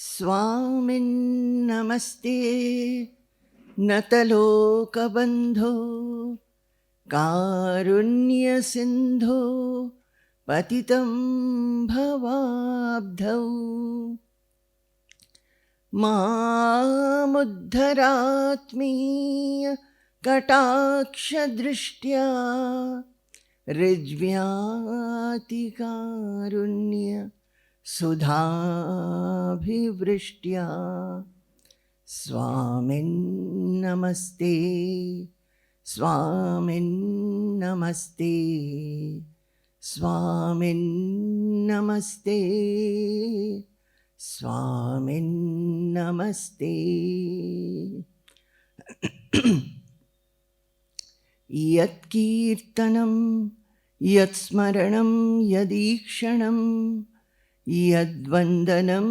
स्वामिन्नमस्ते नतलोकबन्धो कारुण्यसिन्धो पतितं भवाब्धौ मामुद्धरात्मीय कटाक्षदृष्ट्या ऋज्व्यातिकारुण्य सुधाभिवृष्ट्या स्वामिन्नमस्ते स्वामिन्नमस्ते स्वामिन्नमस्ते स्वामिन्नमस्ते। यत्कीर्तनं यत्स्मरणं यदीक्षणं यद्वन्दनं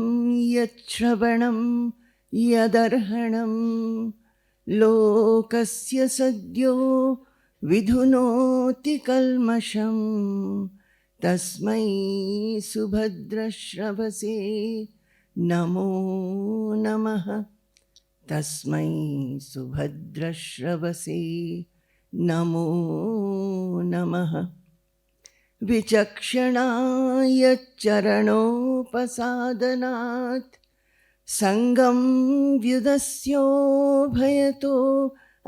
यच्छ्रवणं यदर्हणं लोकस्य सद्यो विधुनोति कल्मषं तस्मै सुभद्रश्रवसे नमो नमः। तस्मै सुभद्रश्रवसे नमो नमः। विचक्षणाय चरणोपसादनात् संगं व्युदस्योभयतो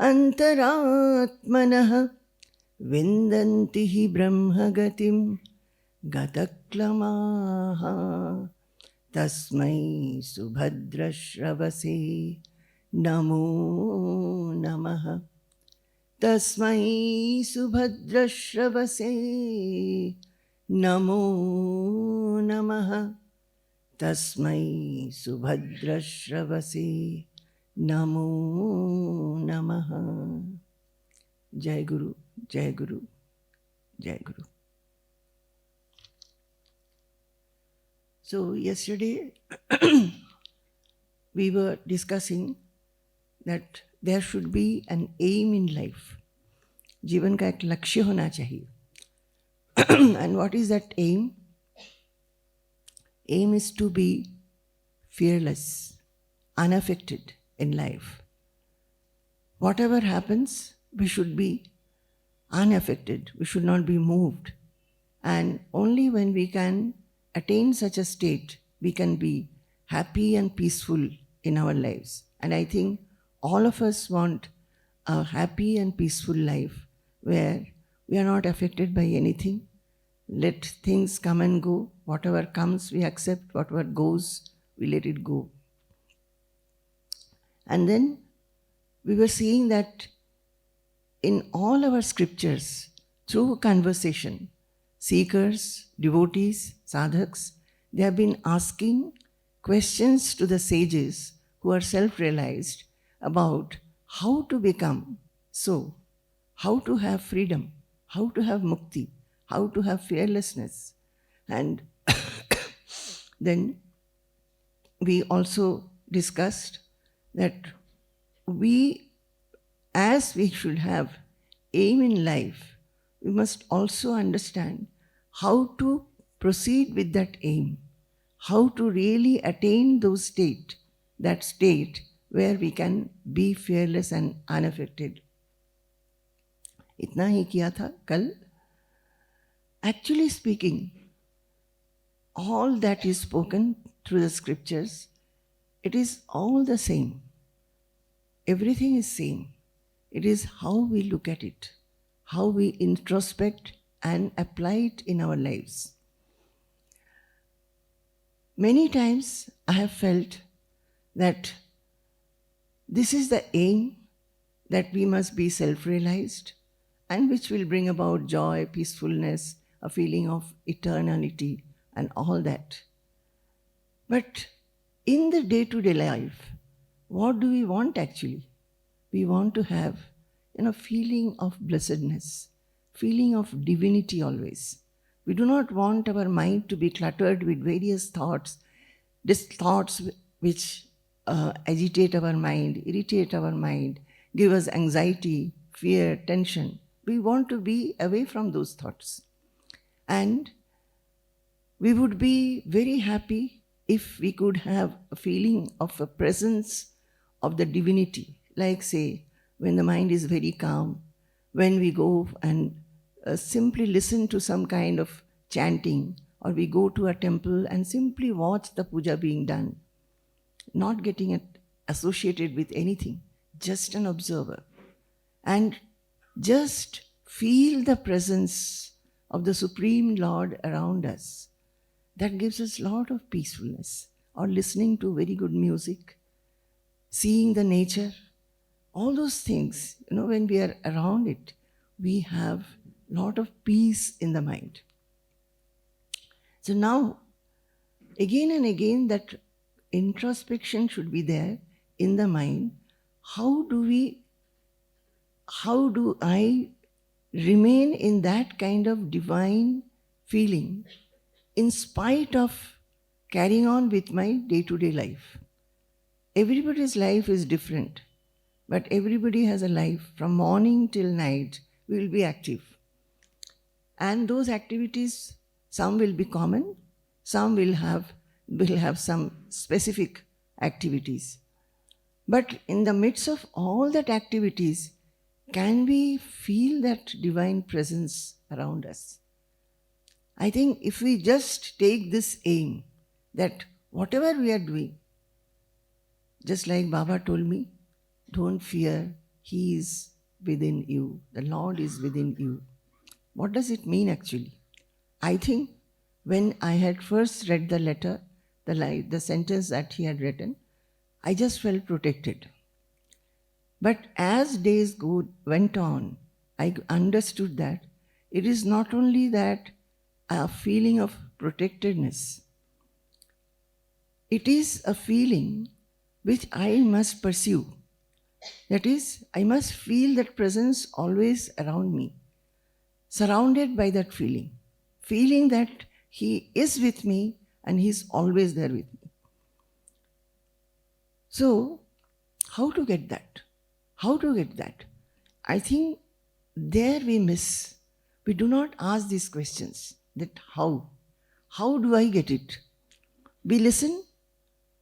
अन्तरात्मनः विन्दन्ति हि ब्रह्मगतिं गतक्लमाः तस्मै सुभद्रश्रवसे नमो नमः। तस्मै सुभद्रश्रवसे नमो नमः। तस्मै सुभद्रश्रवसे नमो नमः। जय गुरु, जय गुरु, जय गुरु। So yesterday we were discussing that there should be an aim in life. जीवन का एक लक्ष्य होना चाहिए. And what is that aim? Aim is to be fearless, unaffected in life. Whatever happens, we should be unaffected. We should not be moved. And only when we can attain such a state, we can be happy and peaceful in our lives. And I think all of us want a happy and peaceful life where we are not affected by anything. Let things come and go. Whatever comes, we accept. Whatever goes, we let it go. And then we were seeing that in all our scriptures, through conversation, seekers, devotees, sadhaks, they have been asking questions to the sages who are self-realized about how to become so, how to have freedom, how to have mukti, how to have fearlessness. And then we also discussed that as we should have aim in life, we must also understand how to proceed with that aim, how to really attain that state where we can be fearless and unaffected. इतना ही किया था कल. Actually speaking, all that is spoken through the scriptures, it is all the same. Everything is same. It is how we look at it, how we introspect and apply it in our lives. Many times I have felt that this is the aim, that we must be self-realized and which will bring about joy, peacefulness, a feeling of eternality and all that. But in the day-to-day life, what do we want actually? We want to have a feeling of blessedness, feeling of divinity always. We do not want our mind to be cluttered with various thoughts, thoughts which agitate our mind, irritate our mind, give us anxiety, fear, tension. We want to be away from those thoughts. And we would be very happy if we could have a feeling of a presence of the divinity, like say, when the mind is very calm, when we go and simply listen to some kind of chanting, or we go to a temple and simply watch the puja being done, not getting it associated with anything, just an observer, and just feel the presence of the Supreme Lord around us. That gives us a lot of peacefulness. Or listening to very good music, seeing the nature, all those things, when we are around it, we have a lot of peace in the mind. So now, again and again, that introspection should be there in the mind. How do I remain in that kind of divine feeling in spite of carrying on with my day-to-day life? Everybody's life is different, but everybody has a life. From morning till night, we will be active. And those activities, some will be common, some will have some specific activities. But in the midst of all that activities, can we feel that divine presence around us? I think if we just take this aim that whatever we are doing, just like Baba told me, don't fear, He is within you. The Lord is within you. What does it mean actually? I think when I had first read the letter, the sentence that he had written, I just felt protected. But as days went on, I understood that it is not only that a feeling of protectedness, it is a feeling which I must pursue. That is, I must feel that presence always around me, surrounded by that feeling that He is with me and He's always there with me. So, how to get that? How to get that? I think there we miss. We do not ask these questions that how? How do I get it? We listen,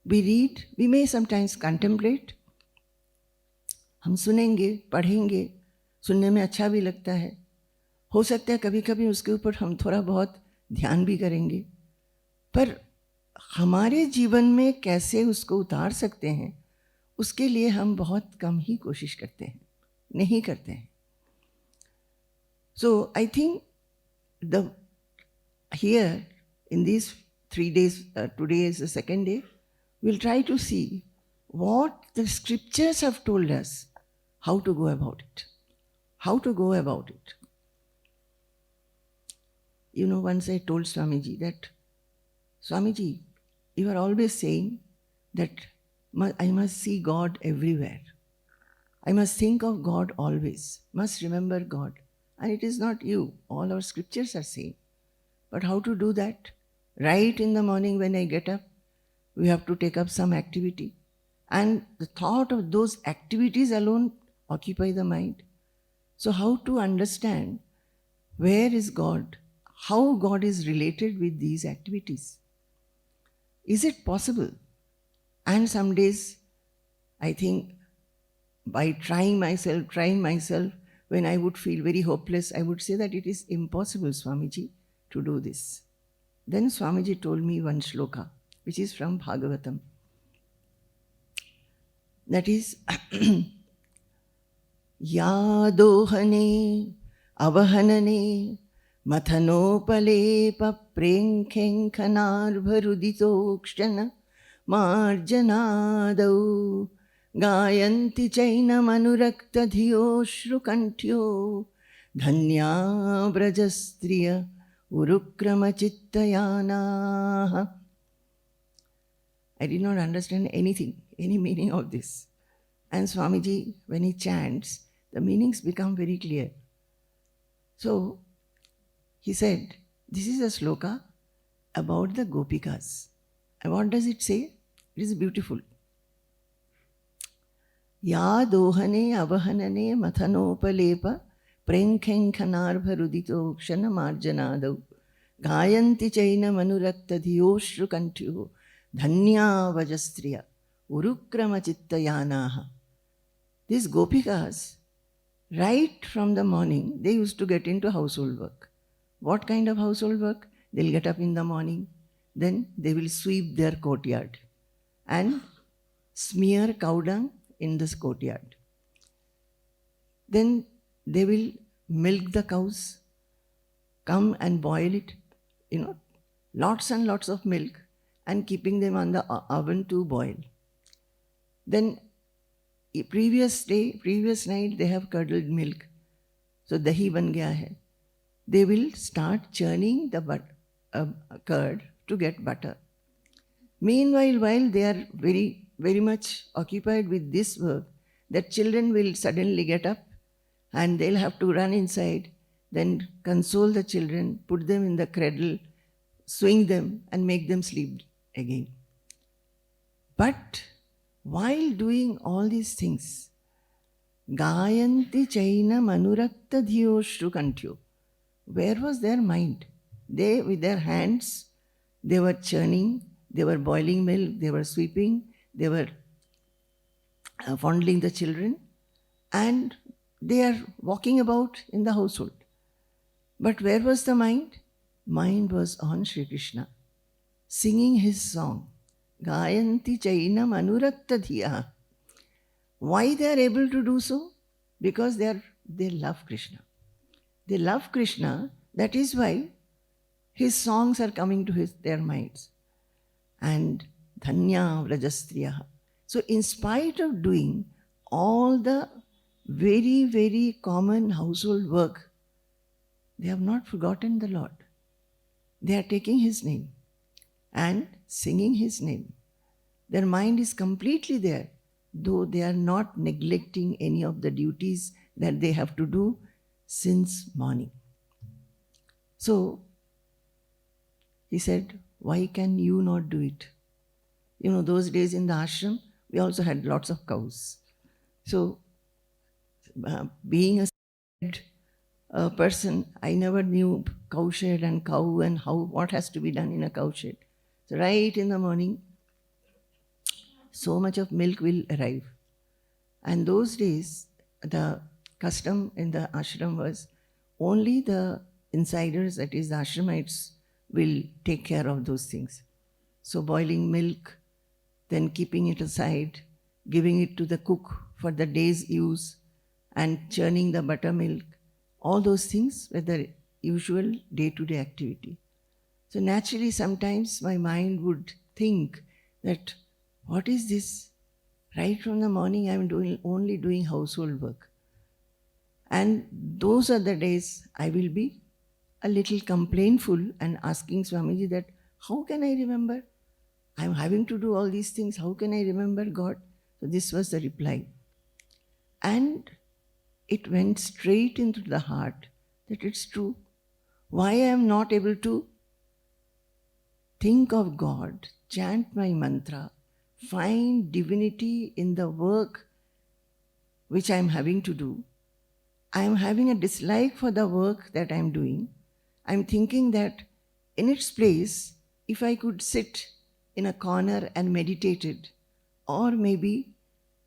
we read, we may sometimes contemplate. हम सुनेंगे, पढ़ेंगे, सुनने में अच्छा भी लगता है. हो सकता है कभी कभी उसके ऊपर हम थोड़ा बहुत ध्यान भी करेंगे. पर हमारे जीवन में कैसे उसको उतार सकते हैं, उसके लिए हम बहुत कम ही कोशिश करते हैं, नहीं करते हैं. So I think here in these 3 days, today is the second day, we'll try to see what the scriptures have told us, how to go about it. How to go about it. Once I told Swamiji that, Swamiji, you are always saying that I must see God everywhere. I must think of God always, must remember God. And it is not you. All our scriptures are saying. But how to do that? Right in the morning when I get up, we have to take up some activity. And the thought of those activities alone occupy the mind. So how to understand where is God? How God is related with these activities? Is it possible? And some days, I think, by trying myself, when I would feel very hopeless, I would say that it is impossible, Swamiji, to do this. Then Swamiji told me one shloka, which is from Bhagavatam. That is, Yadohane avahanane mathanopalepa prenkhenkanarbharuditokshana marjanadau gayanti chainamanurakt dhiyoshrukanthyo dhanya brajastriya urukramachittayana. I did not understand anything, any meaning of this. And Swamiji, when he chants, the meanings become very clear. So, he said, this is a sloka about the Gopikas. And what does it say? It is beautiful. Ya dohane avahanane mathanopalepa prenkhenkanarbharudito kshana marjanadau gayanti chaina manurakta dhiyoshrukanthyo Dhanya Vajastriya Urukrama Chittayanaha. These Gopikas, right from the morning, they used to get into household work. What kind of household work? They'll get up in the morning, then they will sweep their courtyard and smear cow dung in this courtyard. Then they will milk the cows, come and boil it, lots and lots of milk, and keeping them on the oven to boil. Then previous night they have curdled milk, so dahi ban gaya hai. They will start churning the curd to get butter. Meanwhile, while they are very, very much occupied with this work, the children will suddenly get up and they'll have to run inside, then console the children, put them in the cradle, swing them, and make them sleep again. But while doing all these things, Gayanti Chaina Manurakta Dhiyoshru Kantyo. Where was their mind? They, with their hands, they were churning, they were boiling milk, they were sweeping, they were fondling the children, and they are walking about in the household. But where was the mind? Mind was on Sri Krishna, singing his song. Gayanti Chaina Manurakta Dhiyaha. Why they are able to do so? Because they love Krishna. They love Krishna, that is why his songs are coming to their minds. And Dhanya Vrajastriyaha. So in spite of doing all the very, very common household work, they have not forgotten the Lord. They are taking his name and singing his name. Their mind is completely there, though they are not neglecting any of the duties that they have to do since morning. So he said, why can you not do it? Those days in the ashram, we also had lots of cows. So being a person, I never knew cowshed and cow and what has to be done in a cowshed. So right in the morning, so much of milk will arrive. And those days, the custom in the ashram was only the insiders, that is the ashramites, will take care of those things. So boiling milk, then keeping it aside, giving it to the cook for the day's use, and churning the buttermilk, all those things were the usual day-to-day activity. So naturally, sometimes my mind would think that, what is this? Right from the morning, I'm only doing household work. And those are the days I will be a little complainful and asking Swamiji that, how can I remember? I'm having to do all these things. How can I remember God? So this was the reply. And it went straight into the heart that it's true. Why I am not able to think of God, chant my mantra, find divinity in the work which I am having to do. I am having a dislike for the work that I am doing. I am thinking that in its place, if I could sit in a corner and meditated, or maybe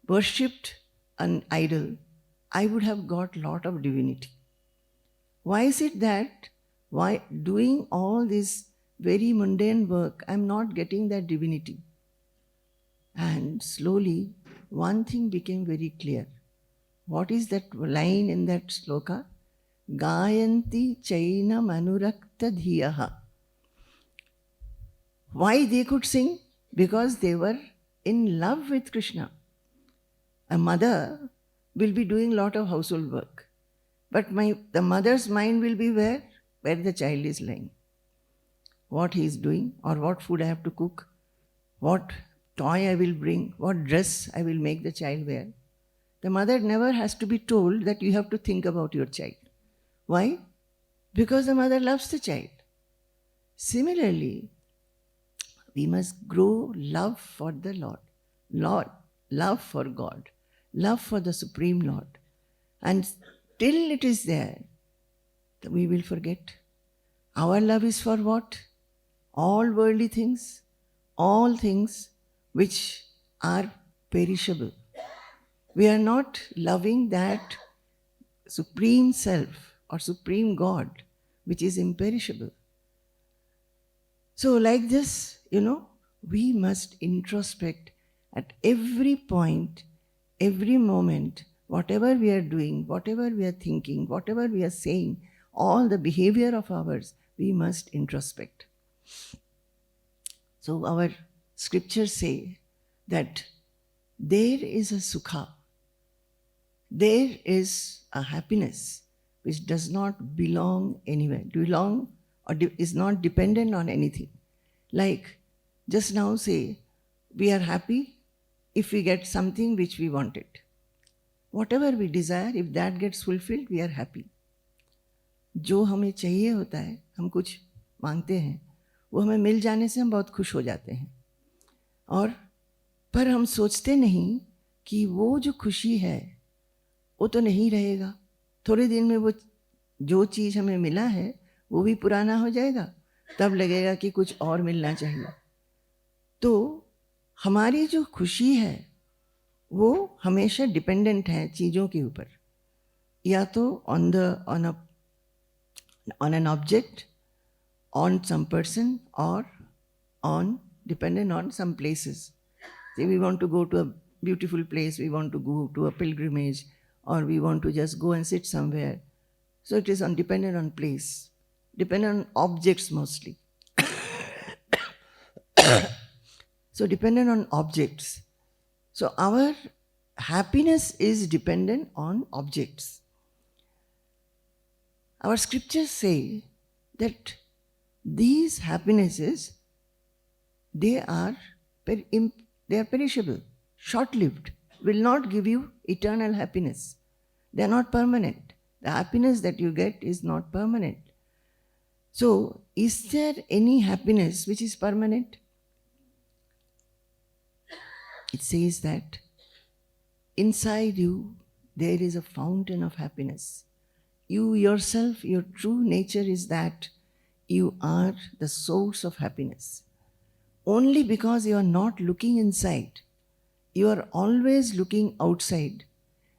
worshipped an idol, I would have got a lot of divinity. Why is it that why doing all this very mundane work, I am not getting that divinity? And slowly, one thing became very clear. What is that line in that sloka? Gayanti Chaina Manurakta Dhiyaha. Why they could sing? Because they were in love with Krishna. A mother will be doing a lot of household work. But the mother's mind will be where? Where the child is lying. What he is doing, or what food I have to cook, what toy I will bring, what dress I will make the child wear. The mother never has to be told that you have to think about your child. Why? Because the mother loves the child. Similarly, we must grow love for the Lord, love for God, love for the Supreme Lord. And till it is there, we will forget. Our love is for what? All worldly things, all things which are perishable. We are not loving that supreme self or supreme God which is imperishable. So, like this, we must introspect at every point, every moment, whatever we are doing, whatever we are thinking, whatever we are saying, all the behavior of ours, we must introspect. So, our scriptures say that there is a sukha, there is a happiness which does not belong anywhere, is not dependent on anything. Like just now say, we are happy if we get something which we wanted. Whatever we desire, if that gets fulfilled, we are happy. जो हमें चाहिए होता है, हम कुछ मांगते हैं, वो हमें मिल जाने से हम बहुत खुश हो जाते हैं. और पर हम सोचते नहीं कि वो जो खुशी है वो तो नहीं रहेगा. थोड़े दिन में वो जो चीज़ हमें मिला है वो भी पुराना हो जाएगा, तब लगेगा कि कुछ और मिलना चाहिए. तो हमारी जो खुशी है वो हमेशा डिपेंडेंट है चीज़ों के ऊपर, या तो on an object, on some person, or dependent on some places. Say we want to go to a beautiful place, we want to go to a pilgrimage, or we want to just go and sit somewhere. So it is dependent on place, dependent on objects mostly. So dependent on objects. So our happiness is dependent on objects. Our scriptures say that these happinesses, they are perishable, short-lived, will not give you eternal happiness. They are not permanent. The happiness that you get is not permanent. So, is there any happiness which is permanent? It says that inside you there is a fountain of happiness. You yourself, your true nature is that you are the source of happiness. Only because you are not looking inside, you are always looking outside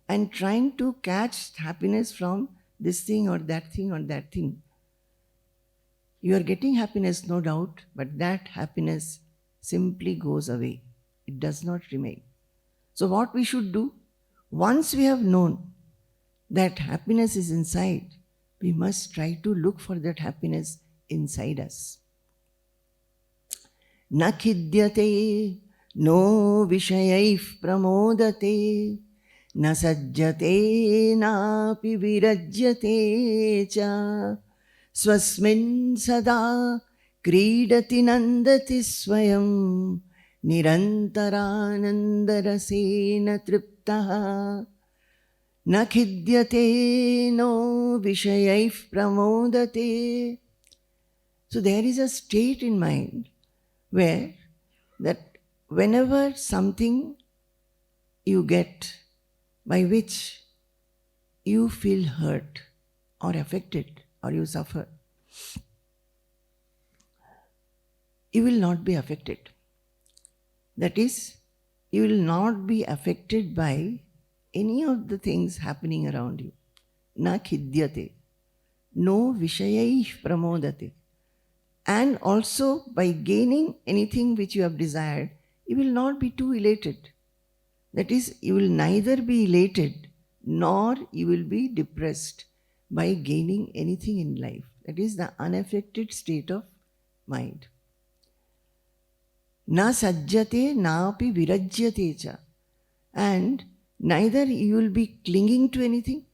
and trying to catch happiness from this thing or that thing or that thing. You are getting happiness, no doubt, but that happiness simply goes away. It does not remain. So what we should do, once we have known that happiness is inside, we must try to look for that happiness inside us. Na khidyate, no vishayaif pramodate, na sajjate, napi virajyate cha, swasmin sada kridati nandati swayam, nirantaranandarasena triptaha. Na khidyate, no vishayaif pramodate. So there is a state in mind where that whenever something you get by which you feel hurt or affected or you suffer, you will not be affected. That is, you will not be affected by any of the things happening around you. Na khidyate, no vishayaih pramodate. And also by gaining anything which you have desired, you will not be too elated. That is, you will neither be elated nor you will be depressed by gaining anything in life. That is the unaffected state of mind. Na sajjate napi virajyate cha. And neither you will be clinging to anything,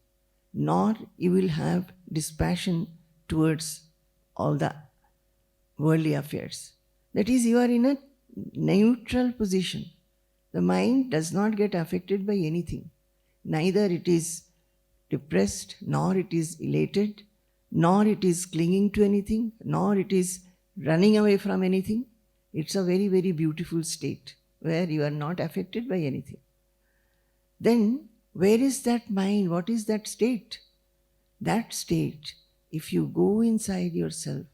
nor you will have dispassion towards all the worldly affairs. That is, you are in a neutral position. The mind does not get affected by anything. Neither it is depressed, nor it is elated, nor it is clinging to anything, nor it is running away from anything. It's a very, very beautiful state where you are not affected by anything. Then, where is that mind? What is that state? That state, if you go inside yourself,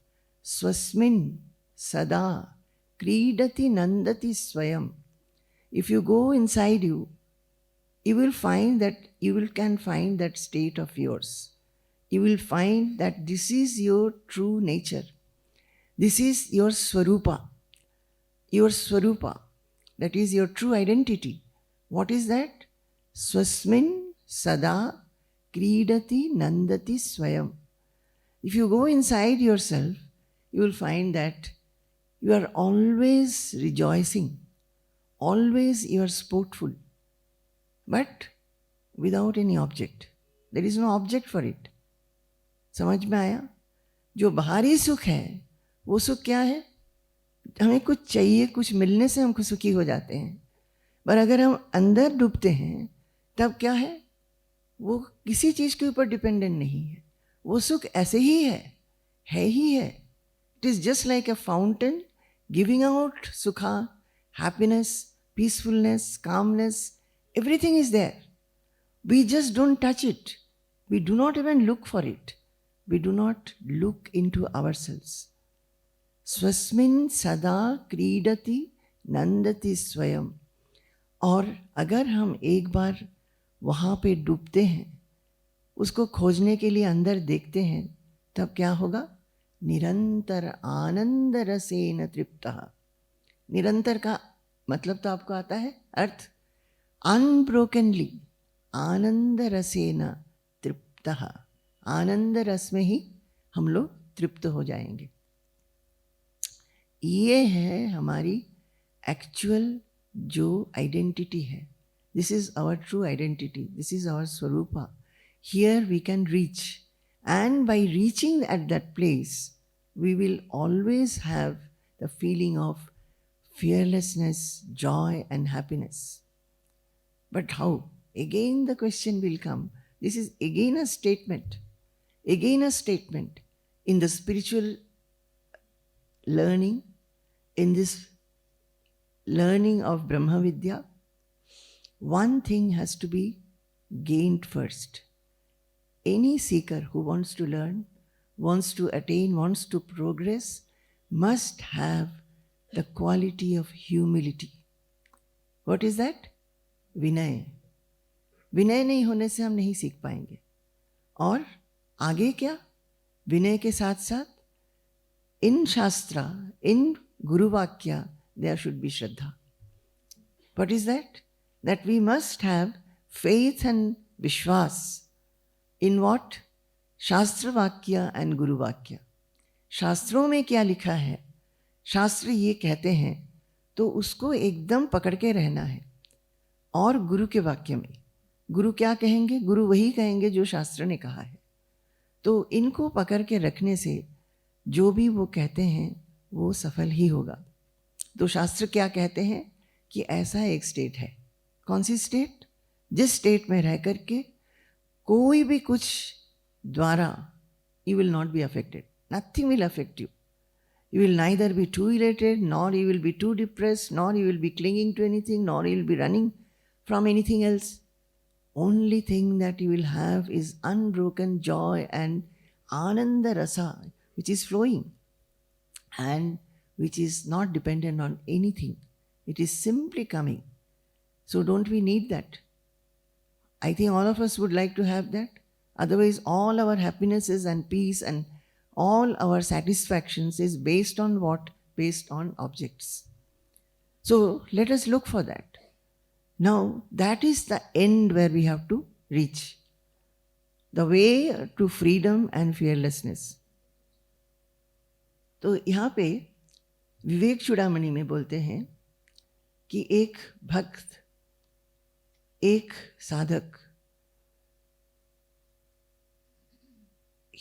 swasmin sada Kridati Nandati Swayam. If you go inside you, you will find that can find that state of yours. You will find that this is your true nature. This is your Swarupa. Your Swarupa. That is your true identity. What is that? Swasmin Sada Kridati Nandati Swayam. If you go inside yourself, you will find that you are always rejoicing. Always you are sportful. But without any object. There is no object for it. समझ में आया? जो बाहरी सुख है, वो सुख क्या है? हमें कुछ चाहिए, कुछ मिलने से हम सुखी हो जाते हैं. पर अगर हम अंदर डूबते हैं, तब क्या है? वो किसी चीज़ के ऊपर डिपेंडेंट नहीं है. वो सुख ऐसे ही है ही है. It is just like a fountain giving out sukha, happiness, peacefulness, calmness. Everything is there. We just don't touch it. We do not even look for it. We do not look into ourselves. Swasmin sada kridati nandati swayam. और अगर हम एक बार वहाँ पे डूबते हैं, उसको खोजने के लिए अंदर देखते हैं, तब क्या होगा? निरंतर आनंद रसेन तृप्तः. निरंतर का मतलब तो आपको आता है अर्थ? अनब्रोकनली आनंद रसेन तृप्तः. आनंद रस में ही हम लोग तृप्त हो जाएंगे. ये है हमारी एक्चुअल जो आइडेंटिटी है. This is our true identity. This is our swarupa. Here we can reach. And by reaching at that place, we will always have the feeling of fearlessness, joy and happiness. But how? Again the question will come. This is again a statement. Again a statement. In the spiritual learning, in this learning of Brahma Vidya, one thing has to be gained first. Any seeker who wants to learn, wants to attain, wants to progress, must have the quality of humility. What is that? विनय. विनय नहीं होने से हम नहीं सीख पाएंगे. और आगे क्या? विनय के साथ साथ in Shastra, in Guru Vakya, there should be Shraddha. What is that? That we must have faith and Vishwas. In what? शास्त्र वाक्य एंड गुरु वाक्य. शास्त्रों में क्या लिखा है, शास्त्र ये कहते हैं, तो उसको एकदम पकड़ के रहना है. और गुरु के वाक्य में गुरु क्या कहेंगे? गुरु वही कहेंगे जो शास्त्र ने कहा है. तो इनको पकड़ के रखने से जो भी वो कहते हैं वो सफल ही होगा. तो शास्त्र क्या कहते हैं कि ऐसा एक स्टेट है. कौन सी स्टेट? जिस स्टेट में रह करके कोई भी कुछ द्वारा you will not be affected. Nothing will affect you. You will neither be too elated, nor you will be too depressed, nor you will be clinging to anything, nor you will be running from anything else. Only thing that you will have is unbroken joy and ananda rasa, which is flowing and which is not dependent on anything. It is simply coming. So don't we need that? I think all of us would like to have that. Otherwise, all our happinesses and peace and all our satisfactions is based on what? Based on objects. So let us look for that. Now, that is the end where we have to reach. The way to freedom and fearlessness. तो यहाँ पे विवेक चूड़ामणि में बोलते हैं कि एक भक्त, एक साधक,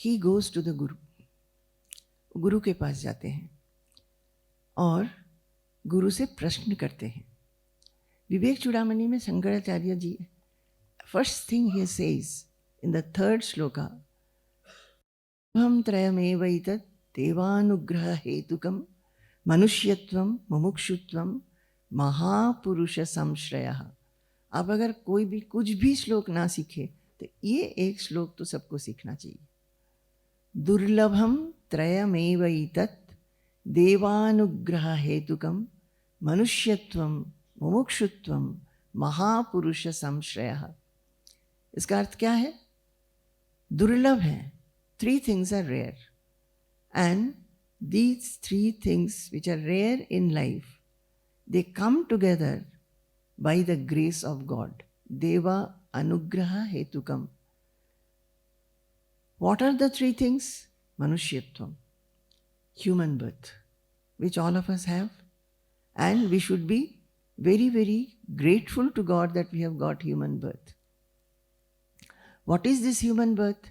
he goes to the Guru. गुरु के पास जाते हैं और गुरु से प्रश्न करते हैं. विवेक चूड़ामणि में शंकराचार्य जी फर्स्ट थिंग ही says in the third shloka, हम त्रयमेवैतत् देवानुग्रह हेतुकम मनुष्यत्वम मुमुक्षुत्वम महापुरुष संश्रयः. अब अगर कोई भी कुछ भी श्लोक ना सीखे तो ये एक श्लोक तो सबको सीखना चाहिए. दुर्लभम त्रयमेवैतत् Devanugraha hetukam manushyattvam mumukshutvam महापुरुष संश्रयः. इसका अर्थ क्या है? दुर्लभ है. 3 things are rare. And these 3 things which are rare in life, they come together by the grace of God. Deva anugraha hetukam. What are the 3 things? Manushyatvam, human birth, which all of us have. And we should be very, very grateful to God that we have got human birth. What is this human birth?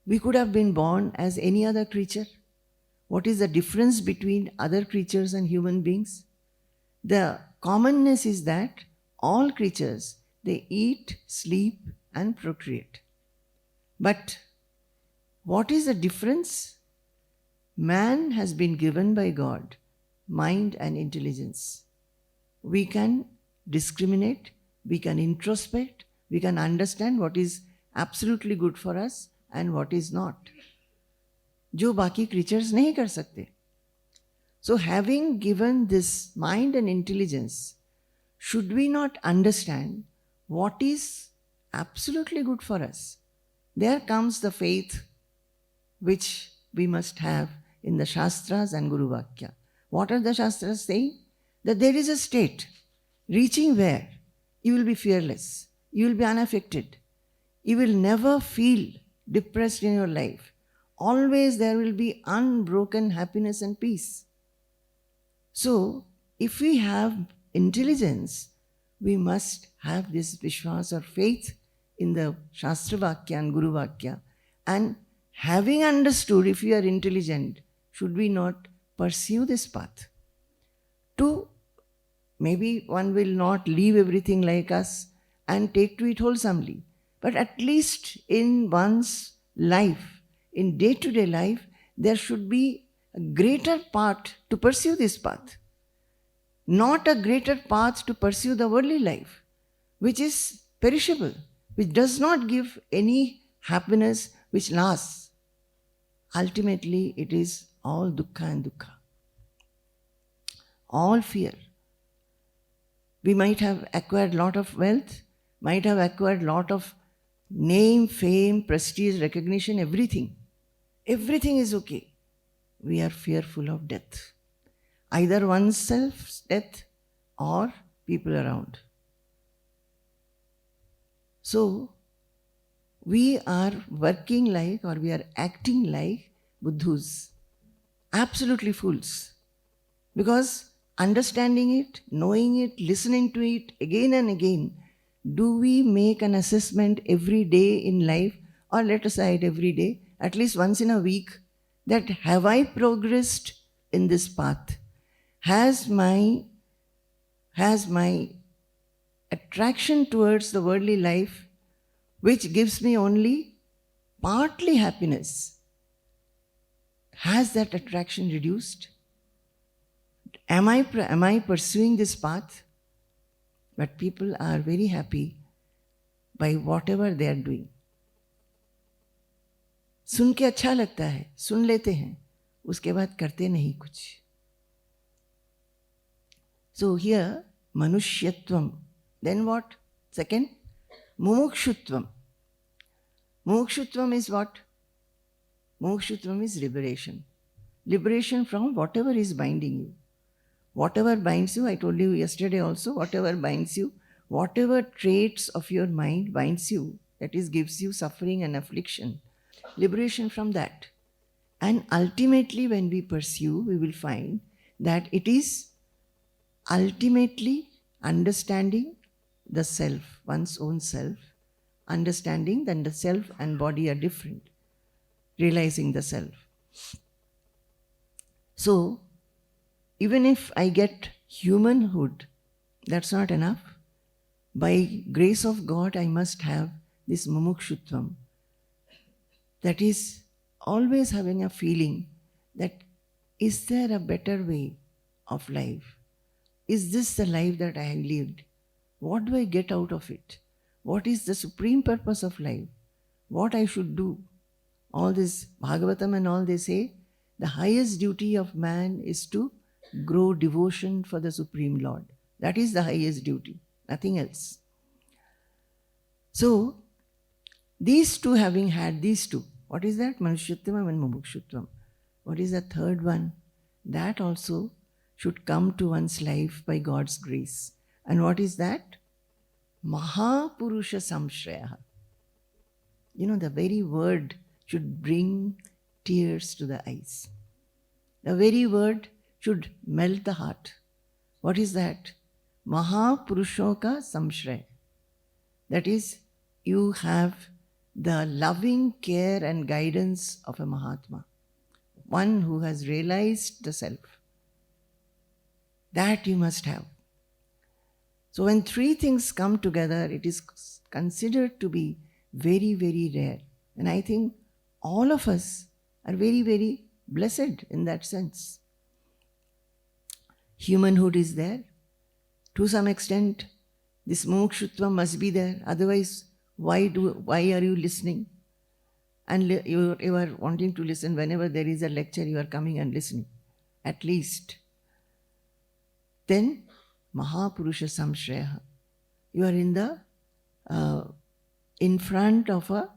We could have been born as any other creature. What is the difference between other creatures and human beings? The commonness is that all creatures, they eat, sleep, and procreate. But what is the difference? Man has been given by God mind and intelligence. We can discriminate, we can introspect, we can understand what is absolutely good for us and what is not, जो बाकी creatures नहीं कर सकते. So having given this mind and intelligence, should we not understand what is absolutely good for us? There comes the faith which we must have in the Shastras and Guru Vakya. What are the Shastras saying? That there is a state reaching where you will be fearless, you will be unaffected, you will never feel depressed in your life. Always there will be unbroken happiness and peace. So, if we have intelligence, we must have this Vishwas or faith in the Shastra Vakya and Guru Vakya. And having understood, if we are intelligent, should we not pursue this path? Maybe one will not leave everything like us and take to it wholesomely. But at least in one's life, in day-to-day life, there should be a greater part to pursue this path. Not a greater path to pursue the worldly life, which is perishable, which does not give any happiness which lasts. Ultimately, it is all dukkha and dukkha. All fear. We might have acquired lot of wealth, might have acquired lot of name, fame, prestige, recognition, everything. Everything is okay. We are fearful of death. Either oneself's death or people around. So, we are working like or we are acting like buddhus, absolutely fools. Because understanding it, knowing it, listening to it again and again, do we make an assessment every day in life, or let aside every day, at least once in a week, that have I progressed in this path? Has my attraction towards the worldly life, which gives me only partly happiness, has that attraction reduced? Am I pursuing this path? But people are very happy by whatever they are doing. सुन के अच्छा लगता है, सुन लेते हैं, उसके बाद करते नहीं कुछ. So here, manushyatvam. Then what? Second, mumukshutvam. Mumukshutvam is what? Mumukshutvam is liberation. Liberation from whatever is binding you. Whatever binds you, I told you yesterday also, whatever binds you, whatever traits of your mind binds you, that is, gives you suffering and affliction, liberation from that. And ultimately, when we pursue, we will find that it is ultimately understanding the self, one's own self, understanding that the self and body are different, realizing the self. So, even if I get humanhood, that's not enough. By grace of God, I must have this mumukshutvam. That is always having a feeling that is there a better way of life? Is this the life that I have lived? What do I get out of it? What is the supreme purpose of life? What I should do? All this Bhagavatam and all, they say the highest duty of man is to grow devotion for the Supreme Lord. That is the highest duty, nothing else. So, these two, having had these two, what is that? Manushyatvam and Mumukshutvam. What is the third one? That also should come to one's life by God's grace. And what is that? Mahapurusha Samshraya. The very word should bring tears to the eyes. The very word should melt the heart. What is that? Mahapurushoka Samshraya. That is, you have the loving care and guidance of a Mahatma, one who has realized the self. That you must have. So when three things come together, it is considered to be very, very rare. And I think all of us are very, very blessed in that sense. Humanhood is there. To some extent, this mumukshutva must be there. Otherwise, why are you listening? And you are wanting to listen whenever there is a lecture, you are coming and listening, at least. Then, Mahapurusha Samshraya. You are in front of a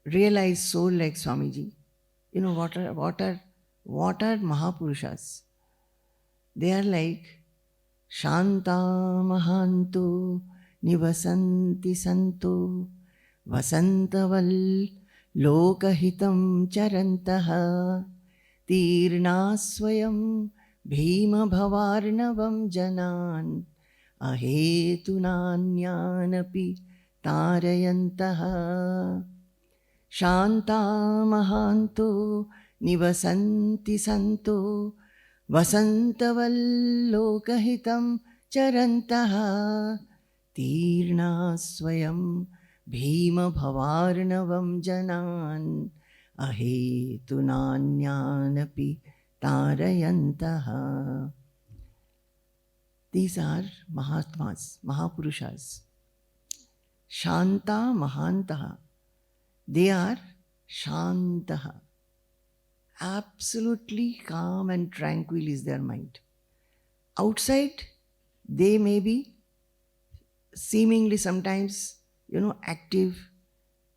realized soul like Swamiji. What are Mahapurushas? They are like Shanta Mahantu Nivasanti Santu Vasantaval Lokahitam Charantaha Tirnaswayam Bhima Bhavarnavam Janan Ahetunanyanapi Tarayantaha Shanta Mahantu Nivasanti Santu Vasantavallokahitam Charantaha Tirna Swayam Bhima Bhavarnavam Janan Ahetunanyanapi Tarayantaha. These are Mahatmas, Mahapurushas. Shanta Mahantaha. They are Shantaha. Absolutely calm and tranquil is their mind. Outside, they may be seemingly sometimes, active,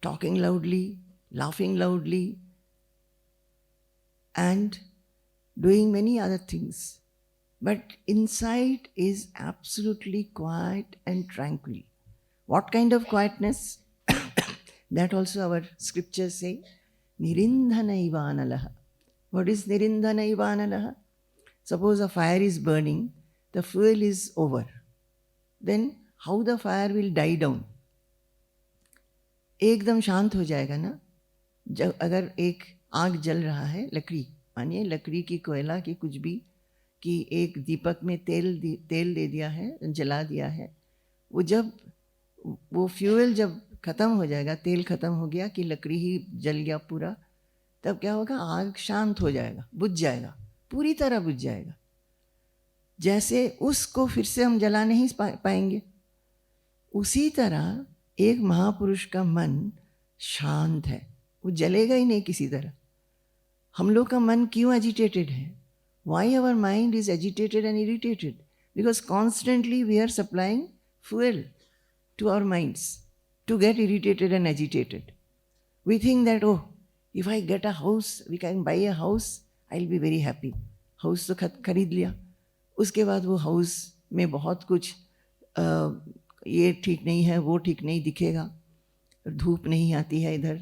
talking loudly, laughing loudly, and doing many other things. But inside is absolutely quiet and tranquil. What kind of quietness? That also our scriptures say, Nirindhana Ivanalaha. What is Nirindhana Ivanalaha? Suppose a fire is burning, the fuel is over. Then how the fire will die down? एकदम शांत हो जाएगा ना. अगर एक आग जल रहा है, लकड़ी, मानिए लकड़ी की, कोयला की, कुछ भी, कि एक दीपक में तेल दे दिया है, जला दिया है, वो फ्यूल जब खत्म हो जाएगा, तेल खत्म हो गया कि लकड़ी ही जल गया पूरा, तब क्या होगा? आग शांत हो जाएगा, बुझ जाएगा, पूरी तरह बुझ जाएगा. जैसे उसको फिर से हम जला नहीं पाएंगे, उसी तरह एक महापुरुष का मन शांत है, वो जलेगा ही नहीं किसी तरह. हम लोग का मन क्यों एजिटेटेड है? Why our mind is agitated and irritated? Because constantly we are supplying fuel to our minds to get irritated and agitated. We think that, if I get a house, we can buy a house, I'll be very happy. House तो खरीद लिया, उसके बाद वो house में बहुत कुछ ये ठीक नहीं है, वो ठीक नहीं दिखेगा, धूप नहीं आती है इधर,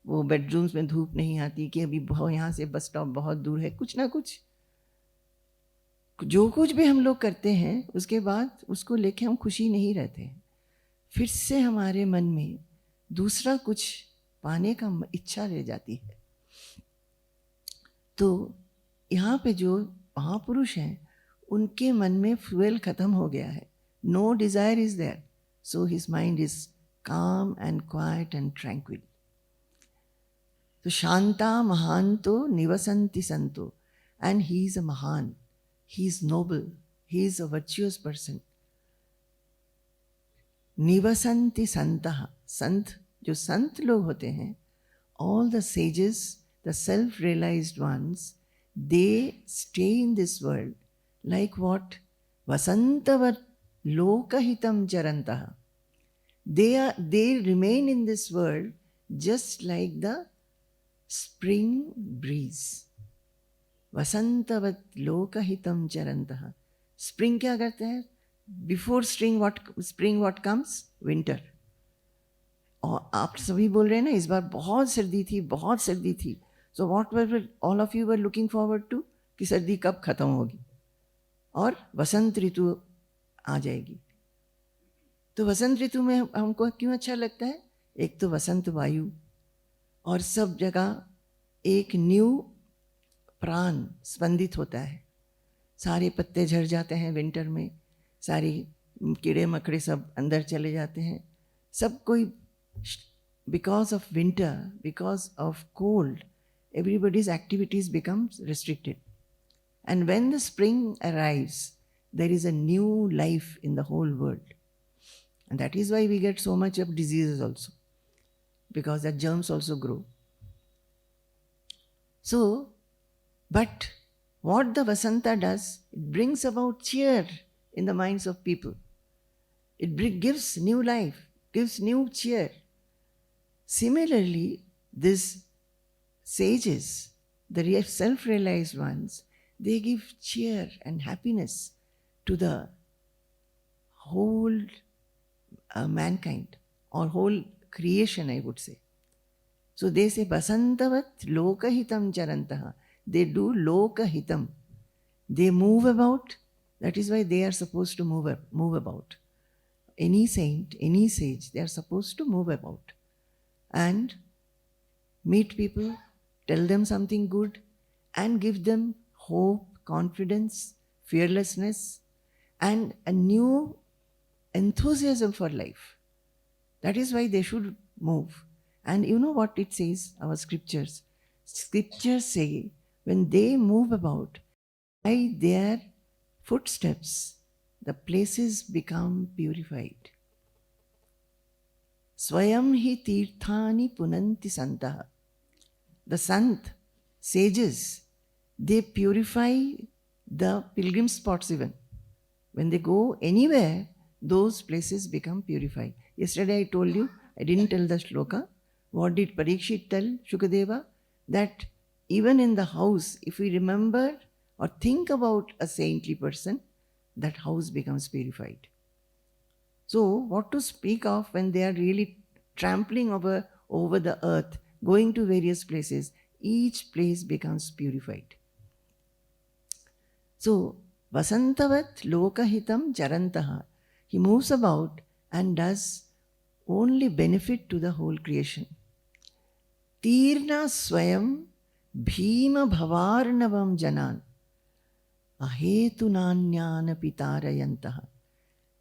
वो बेडरूम्स में धूप नहीं आती कि अभी यहाँ से बस स्टॉप बहुत दूर है, कुछ ना कुछ, जो कुछ भी हम लोग करते हैं, उसके बाद उसको लेके हम खुशी नहीं रहते हैं. फिर से हमारे मन में दूसरा कुछ पाने का इच्छा रह जाती है. तो यहाँ पे जो महापुरुष हैं, उनके मन में फ्यूल खत्म हो गया है. No desire is there, so his mind is calm and quiet and tranquil. तो शांता महांतो निवसंति संतो, एंड ही इज अ महान, he is noble, he is a virtuous person. Nivasanti santaha. Sant, जो संत लोग होते हैं, all the sages, the self-realized ones, they stay in this world like what? Vasantavat lokahitam charantaha. They remain in this world just like the spring breeze. Vasantavat lokahitam charantaha. Spring क्या करता है? Before spring what comes? Winter. और आप सभी बोल रहे हैं ना इस बार बहुत सर्दी थी. So what were all of you were looking forward to? कि सर्दी कब खत्म होगी और वसंत ऋतु आ जाएगी. तो वसंत ऋतु में हमको क्यों अच्छा लगता है? एक तो वसंत वायु और सब जगह एक न्यू प्राण स्पंदित होता है. सारे पत्ते झड़ जाते हैं विंटर में, सारे कीड़े मकड़े सब अंदर चले जाते हैं. सब कोई because of winter, because of cold, everybody's activities becomes restricted. And when the spring arrives, there is a new life in the whole world. And that is why we get so much of diseases also, because the germs also grow. So, but what the Vasanta does, it brings about cheer in the minds of people. It gives new life, gives new cheer. Similarly, these sages, the self-realized ones, they give cheer and happiness to the whole mankind or whole creation, I would say. So they say, Basantavat lokahitam charantaha. They do lokahitam. They move about. That is why they are supposed to move about. Any saint, any sage, they are supposed to move about and meet people, tell them something good, and give them hope, confidence, fearlessness, and a new enthusiasm for life. That is why they should move. And you know what it says, our scriptures? Scriptures say, when they move about, by their footsteps, the places become purified. Swayam hi tirthani punanti santaha. The sant, sages, they purify the pilgrim spots even. When they go anywhere, those places become purified. Yesterday I told you, I didn't tell the shloka. What did Parikshit tell Shukadeva? That even in the house, if we remember or think about a saintly person, that house becomes purified. So what to speak of when they are really trampling over the earth, going to various places, each place becomes purified. So Vasantavat lokahitam charantaha. He moves about and does only benefit to the whole creation. Tirna swayam bhima bhavarnavam janan ahetunanyana pitarayantaha.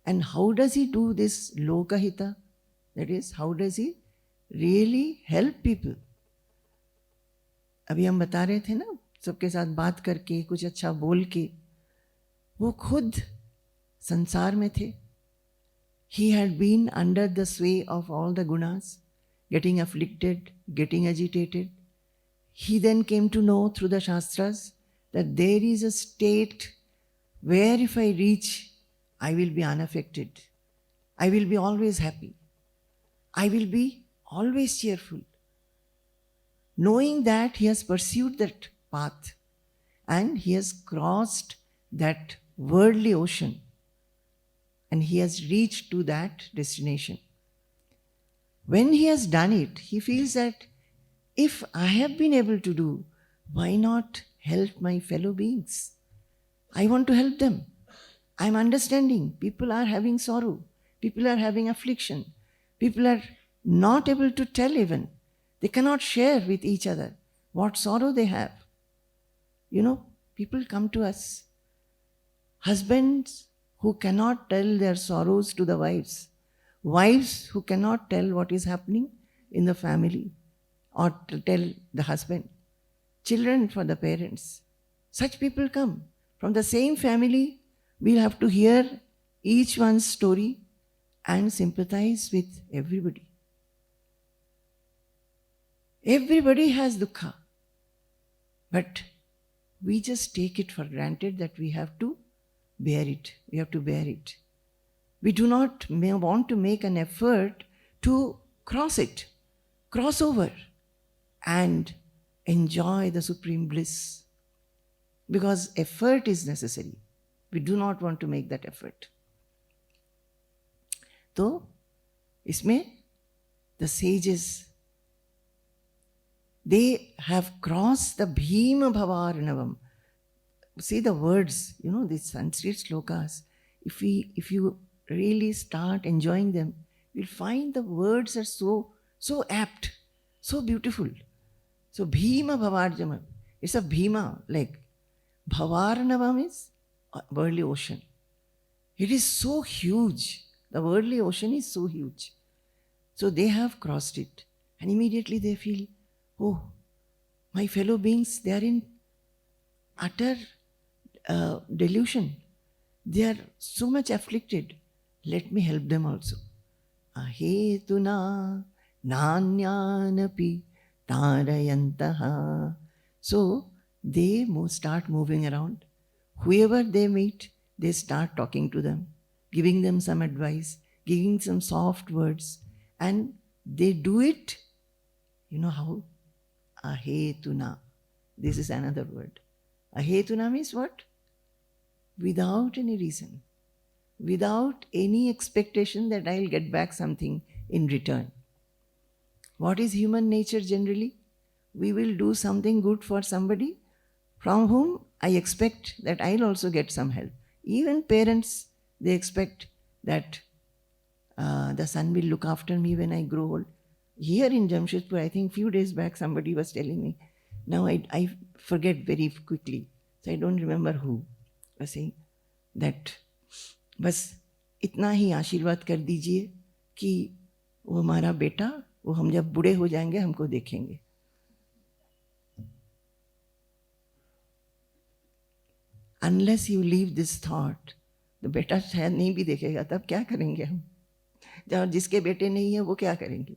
And how does he do this lokahita? That is, how does he really help people? अभी हम बता रहे थे ना, सबके साथ बात करके, कुछ अच्छा बोल के, वो खुद संसार में थे. He had been under the sway of all the gunas, getting afflicted, getting agitated. He then came to know through the Shastras that there is a state where if I reach, I will be unaffected. I will be always happy. I will be always cheerful. Knowing that, he has pursued that path and he has crossed that worldly ocean and he has reached to that destination. When he has done it, he feels that if I have been able to do, why not help my fellow beings? I want to help them. I am understanding. People are having sorrow. People are having affliction. People are not able to tell even. They cannot share with each other what sorrow they have. You know, people come to us. Husbands who cannot tell their sorrows to the wives. Wives who cannot tell what is happening in the family or to tell the husband. Children for the parents. Such people come. From the same family, we'll have to hear each one's story and sympathize with everybody. Everybody has dukkha. But we just take it for granted that we have to bear it. We have to bear it. We do not want to make an effort to cross it, cross over, and enjoy the supreme bliss. Because effort is necessary. We do not want to make that effort. So, इसमें the sages, they have crossed the Bhima Bhavarnavam. See the words, these Sanskrit slokas. If you really start enjoying them, you'll find the words are so apt, so beautiful. So Bhima Bhavarnavam, it's a Bhima, like Bhavarnavam is a worldly ocean. It is so huge. The worldly ocean is so huge. So they have crossed it. And immediately they feel, oh, my fellow beings, they are in utter delusion. They are so much afflicted. Let me help them also. Ahetuna nanyanapi tarayantaha. So they start moving around. Whoever they meet, they start talking to them, giving them some advice, giving some soft words, and they do it, you know how? Ahetuna. This is another word. Ahetuna means what? Without any reason, without any expectation that I'll get back something in return. What is human nature generally? We will do something good for somebody from whom I expect that I'll also get some help. Even parents, they expect that the son will look after me when I grow old. Here in Jamshedpur, I think few days back somebody was telling me, now I forget very quickly, so I don't remember who was saying that बस इतना ही आशीर्वाद कर दीजिए कि वो हमारा बेटा, वो हम जब बूढ़े हो जाएंगे हमको देखेंगे. Unless you leave this thought, the बेटा शायद नहीं भी देखेगा, तब क्या करेंगे हम? जब जिसके बेटे नहीं है वो क्या करेंगे?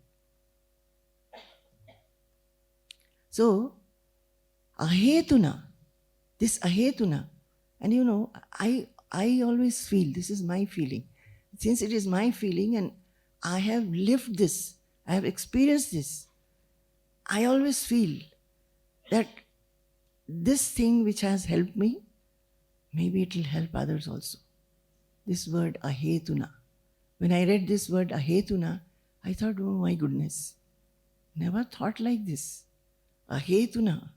So, ahetuna, this ahetuna, and I always feel, this is my feeling. Since it is my feeling and I have lived this, I have experienced this, I always feel that this thing which has helped me, maybe it will help others also. This word ahetuna. When I read this word ahetuna, I thought, oh my goodness, never thought like this. अहेतुना,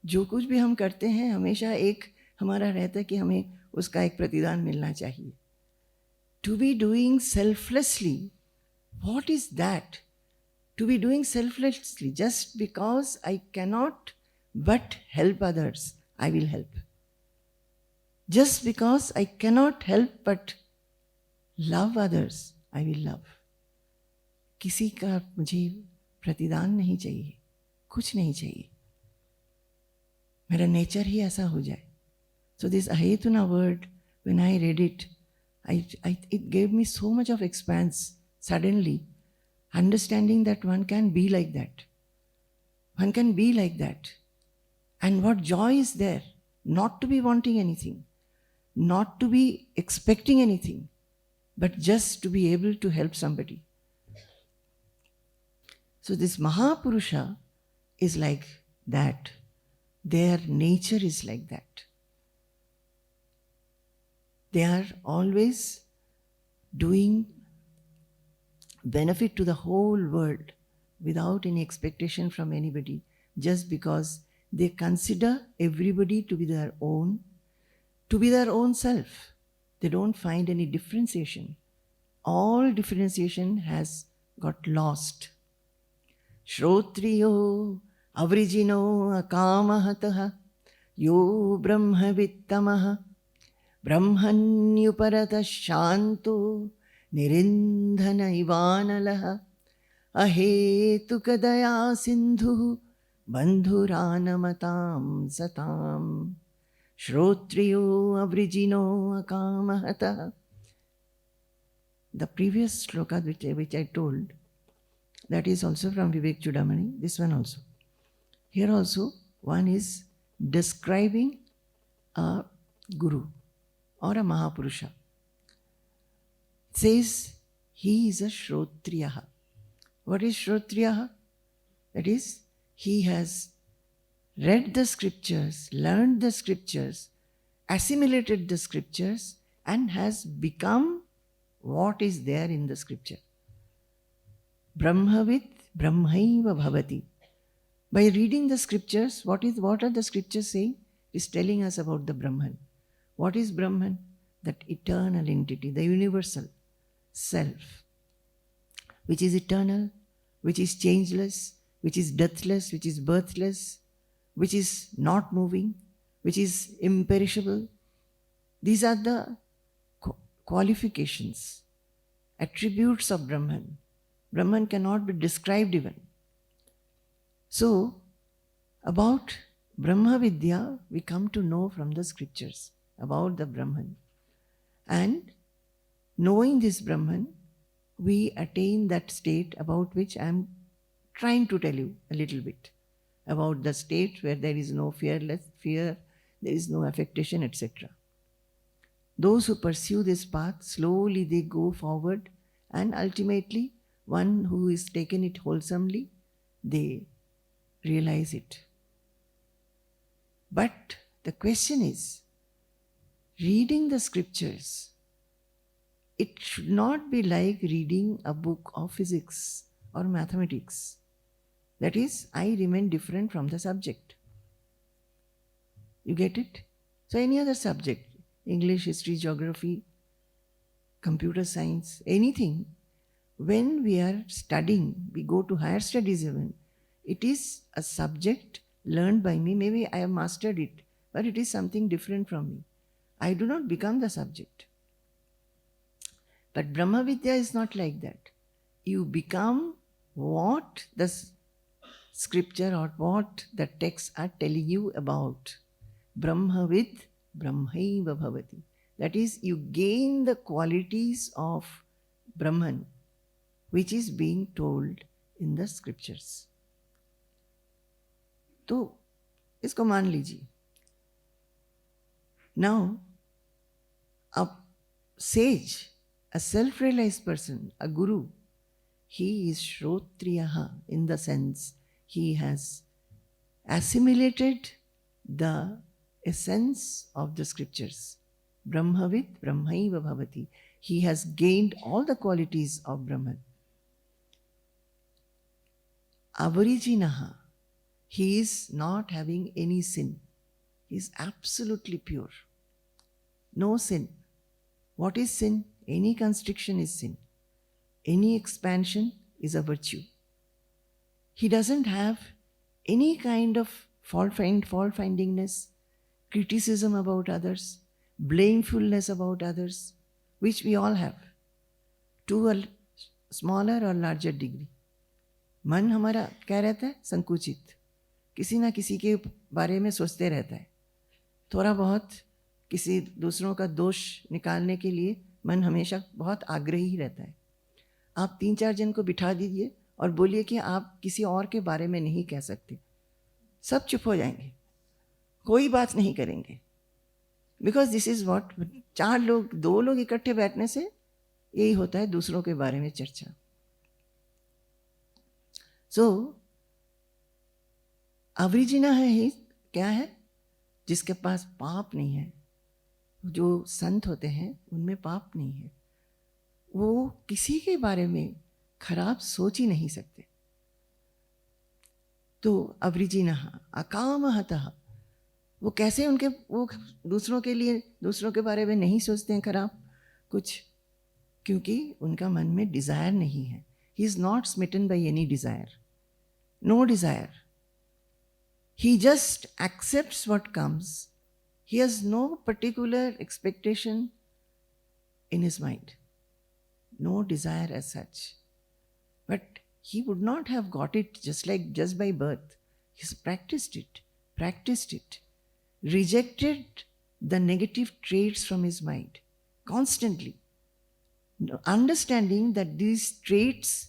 जो कुछ भी हम करते हैं हमेशा एक हमारा रहता है कि हमें उसका एक प्रतिदान मिलना चाहिए. To be doing selflessly, what is that? To be doing selflessly, just because I cannot but help others, I will help. Just because I cannot help but love others, I will love. किसी का मुझे प्रतिदान नहीं चाहिए, कुछ नहीं चाहिए, मेरा nature ही ऐसा हो जाए. So this ahetuna word, when I read it, it gave me so much of expanse suddenly, understanding that one can be like that. One can be like that. And what joy is there, not to be wanting anything, not to be expecting anything, but just to be able to help somebody. So this Mahapurusha is like that. Their nature is like that. They are always doing benefit to the whole world without any expectation from anybody, just because they consider everybody to be their own self. They don't find any differentiation. All differentiation has got lost. Shrotriyo avrijino akamahataha yo brahmavittamah brahmanyuparata shanto nirindhana ivanalaha ahetukadaya sindhu bandhuranamatam satam. Shrotriyo avrijino akamahataha. The previous sloka which I told, that is also from Vivek Chudamani, this one also. Here also, one is describing a guru or a Mahapurusha. It says he is a Shrotriyaha. What is Shrotriyaha? That is, he has read the scriptures, learned the scriptures, assimilated the scriptures, and has become what is there in the scripture. Brahmavid Brahmaiva Bhavati. By reading the scriptures, what are the scriptures saying? It is telling us about the Brahman. What is Brahman? That eternal entity, the universal self, which is eternal, which is changeless, which is deathless, which is birthless, which is not moving, which is imperishable. These are the qualifications, attributes of Brahman. Brahman cannot be described even. So, about Brahma Vidya, we come to know from the scriptures about the Brahman. And knowing this Brahman, we attain that state about which I am trying to tell you a little bit. About the state where there is no fear, there is no affectation, etc. Those who pursue this path, slowly they go forward, and ultimately, one who is taken it wholesomely, they realize it. But the question is, reading the scriptures, it should not be like reading a book of physics or mathematics. That is, I remain different from the subject. You get it? So any other subject, English, history, geography, computer science, anything, when we are studying, we go to higher studies even, it is a subject learned by me. Maybe I have mastered it, but it is something different from me. I do not become the subject. But Brahma Vidya is not like that. You become what the scripture or what the texts are telling you about. Brahmavid Brahmaiva Bhavati. That is, you gain the qualities of Brahman, which is being told in the scriptures. तो इसको मान लीजिए. Now, a sage, a self-realized person, a guru, he is Shrotriyaha in the sense he has assimilated the essence of the scriptures. Brahmavid Brahmaiva Bhavati. He has gained all the qualities of Brahman. Avarijinaha. He is not having any sin. He is absolutely pure. No sin. What is sin? Any constriction is sin. Any expansion is a virtue. He doesn't have any kind of fault-findingness, criticism about others, blamefulness about others, which we all have, to a smaller or larger degree. मन हमारा क्या रहता है? संकुचित. किसी ना किसी के बारे में सोचते रहता है. थोड़ा बहुत किसी दूसरों का दोष निकालने के लिए मन हमेशा बहुत आग्रही रहता है. आप 3-4 जन को बिठा दीजिए और बोलिए कि आप किसी और के बारे में नहीं कह सकते. सब चुप हो जाएंगे, कोई बात नहीं करेंगे. बिकॉज दिस इज वॉट, 4 लोग 2 लोग इकट्ठे बैठने से यही होता है, दूसरों के बारे में चर्चा. सो अवरिजिना है ही क्या है? जिसके पास पाप नहीं है. जो संत होते हैं उनमें पाप नहीं है. वो किसी के बारे में खराब सोच ही नहीं सकते. तो अवरिजिना अकामहतः, वो कैसे वो दूसरों के लिए, दूसरों के बारे में नहीं सोचते हैं खराब कुछ? क्योंकि उनका मन में डिज़ायर नहीं है. He is not smitten by any desire. No desire. He just accepts what comes. He has no particular expectation in his mind. No desire as such. But he would not have got it just by birth. He's practiced it, rejected the negative traits from his mind constantly. Understanding that these traits,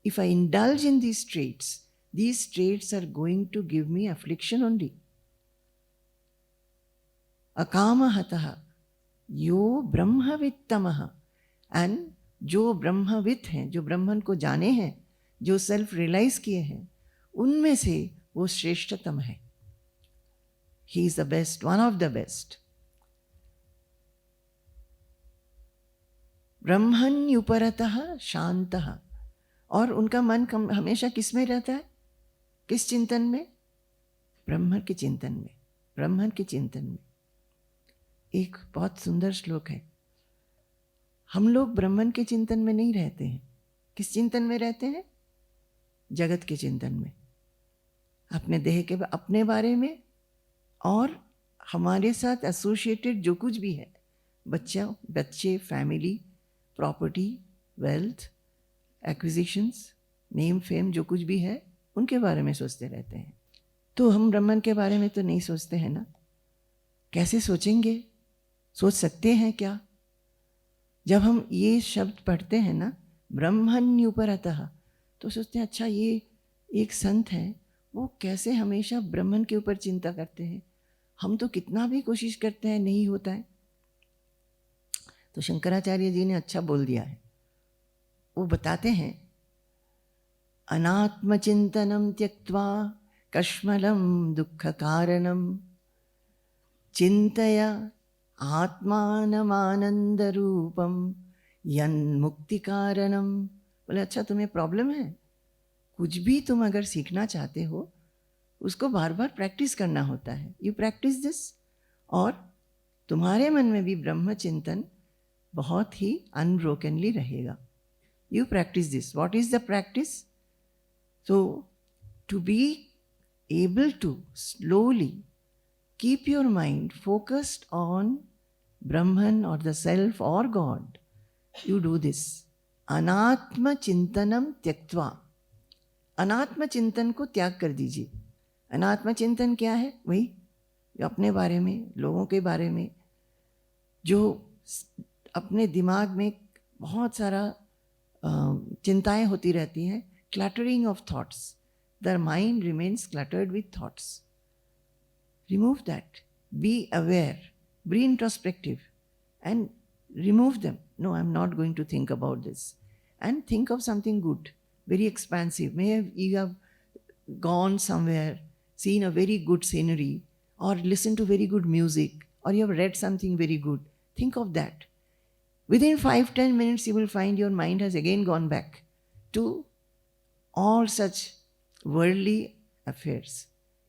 if I indulge in these traits are going to give me affliction only. अकामहतः यो ब्रह्मवित्तमः, and जो ब्रह्मवित् हैं, जो ब्रह्मन को जाने हैं, जो सेल्फ रियलाइज किए हैं, उनमें से वो श्रेष्ठतम है. He is the best, one of the best. ब्रह्मण्युपरतः शांतः, और उनका मन हमेशा किस में रहता है? किस चिंतन में? ब्रह्म के चिंतन में, ब्रह्मन के चिंतन में. एक बहुत सुंदर श्लोक है. हम लोग ब्रह्मन के चिंतन में नहीं रहते हैं. किस चिंतन में रहते हैं? जगत के चिंतन में, अपने देह के, अपने बारे में, और हमारे साथ एसोसिएटेड जो कुछ भी है, बच्चे, family, property, wealth, acquisitions, name, fame, जो कुछ भी है, उनके बारे में सोचते रहते हैं. तो हम ब्रह्मन के बारे में तो नहीं सोचते हैं ना. कैसे सोचेंगे? सोच सकते हैं क्या? जब हम ये शब्द पढ़ते हैं ना, ब्रह्मण्युपरतः, तो सोचते हैं अच्छा ये एक संत है, वो कैसे हमेशा ब्रह्मन के ऊपर चिंता करते हैं. हम तो कितना भी कोशिश करते हैं, नहीं होता है. तो शंकराचार्य जी ने अच्छा बोल दिया है. वो बताते हैं, अनात्मचिंतनम त्यक्त्वा कश्मलं दुःख कारणम चिंतया आत्मानमानंद रूपम यन्मुक्ति कारणम. बोले अच्छा तुम्हें प्रॉब्लम है, कुछ भी तुम अगर सीखना चाहते हो, उसको बार बार प्रैक्टिस करना होता है. यू प्रैक्टिस दिस, और तुम्हारे मन में भी ब्रह्म चिंतन बहुत ही अनब्रोकनली रहेगा. You practice this. What is the practice? So to be able to slowly keep your mind focused on Brahman or the self or God, you do this. अनात्म चिंतनम त्यक्त्वा. अनात्म चिंतन को त्याग कर दीजिए. अनात्म चिंतन क्या है? वही जो अपने बारे में, लोगों के बारे में, जो अपने दिमाग में बहुत सारा चिंताएं होती रहती हैं, cluttering of thoughts. The mind remains cluttered with thoughts. Remove that. Be aware. Be introspective. And remove them. No, I'm not going to think about this. And think of something good, very expansive. Maybe you have gone somewhere, seen a very good scenery, or listened to very good music, or you have read something very good. Think of that. Within 5-10 minutes, you will find your mind has again gone back to all such worldly affairs.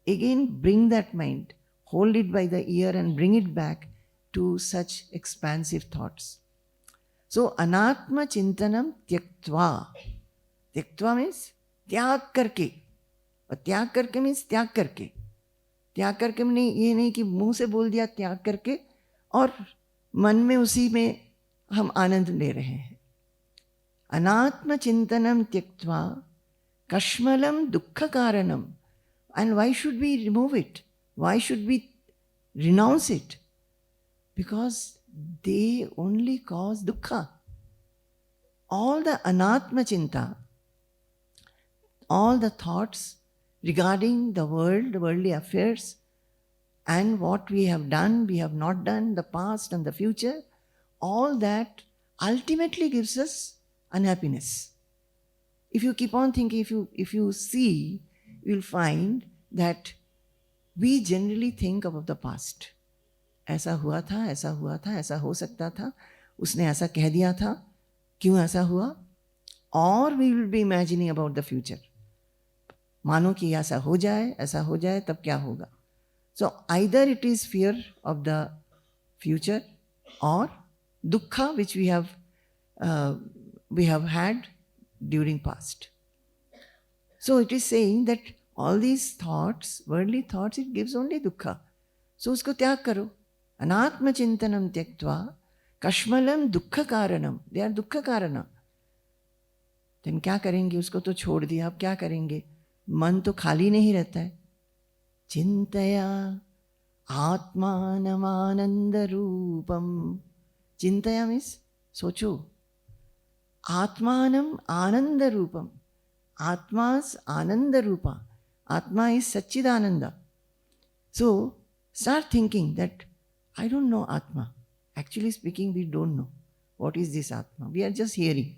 Again, bring that mind, hold it by the ear and bring it back to such expansive thoughts. So, anatma chintanam tyaktva. Tyaktva means त्याग करके. और त्याग करके means त्याग करके. त्याग करके में नहीं, ये नहीं कि मुंह से बोल दिया त्याग करके और मन में उसी में हम आनंद ले रहे हैं. अनात्म चिंतनम त्यक्त्वा कश्मलं दुःख कारणम. And why should we remove it? Why should we renounce it? Because they only cause dukkha. All the anatma chinta, all the thoughts regarding the world, the worldly affairs, and what we have done, we have not done, the past and the future, all that ultimately gives us unhappiness. If you keep on thinking, if you see, you'll find that we generally think about the past. ऐसा हुआ था, ऐसा हुआ था, ऐसा हो सकता था, उसने ऐसा कह दिया था, क्यों ऐसा हुआ? Or we will be imagining about the future. मानो कि ऐसा हो जाए, तब क्या होगा? So either it is fear of the future or dukkha which we have had during past. So it is saying that all these thoughts, worldly thoughts, it gives only dukkha. So usko त्याग करो. अनात्म चिंतनम त्यक्त्वा कश्मलम दुःख कारणम. They are दुःख कारण. then क्या करेंगे? उसको तो छोड़ दिया, अब क्या करेंगे? मन तो खाली नहीं रहता है. चिंतया आत्मानमानंद रूपम. चिंतया मीन्स सोचो. आत्मानम आनंद रूपम. Atma's Ananda Rupa. Atma is Satchidananda. So start thinking that I don't know Atma. Actually speaking, we don't know what is this Atma. We are just hearing.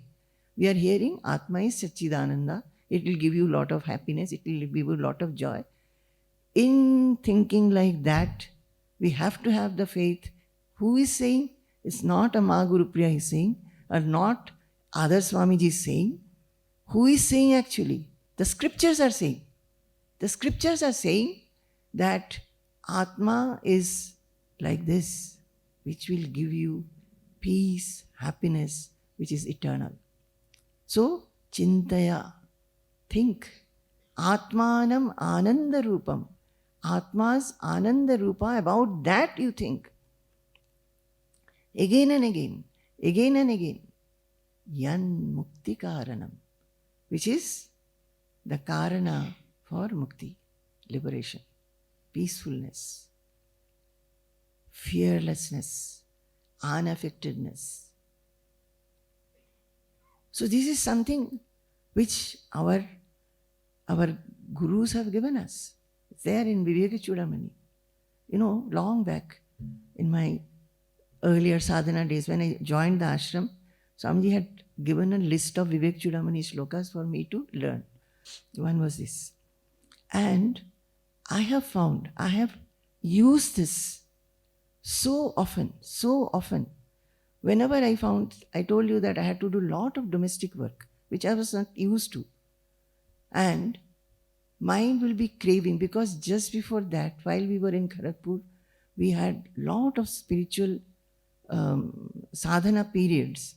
We are hearing Atma is Satchidananda. It will give you a lot of happiness. It will give you a lot of joy. In thinking like that, we have to have the faith. Who is saying? It's not a Guru Priya is saying, or not other Swamiji is saying. Who is saying actually? The scriptures are saying. The scriptures are saying that Atma is like this, which will give you peace, happiness, which is eternal. So, Chintaya, think. Atmanam Ananda Rupam. Atma's Ananda Rupa, about that you think. Again and again, again and again. Yan Mukti Karanam, which is the Karana for Mukti, liberation, peacefulness, fearlessness, unaffectedness. So this is something which our gurus have given us. It's there in Viveka Chudamani. You know, long back in my earlier sadhana days when I joined the ashram, Swamiji had given a list of Vivek Chudamani shlokas for me to learn. One was this. And I have found, I have used this so often. Whenever I found, I told you that I had to do a lot of domestic work, which I was not used to. And mind will be craving, because just before that, while we were in Kharagpur, we had lot of spiritual sadhana periods,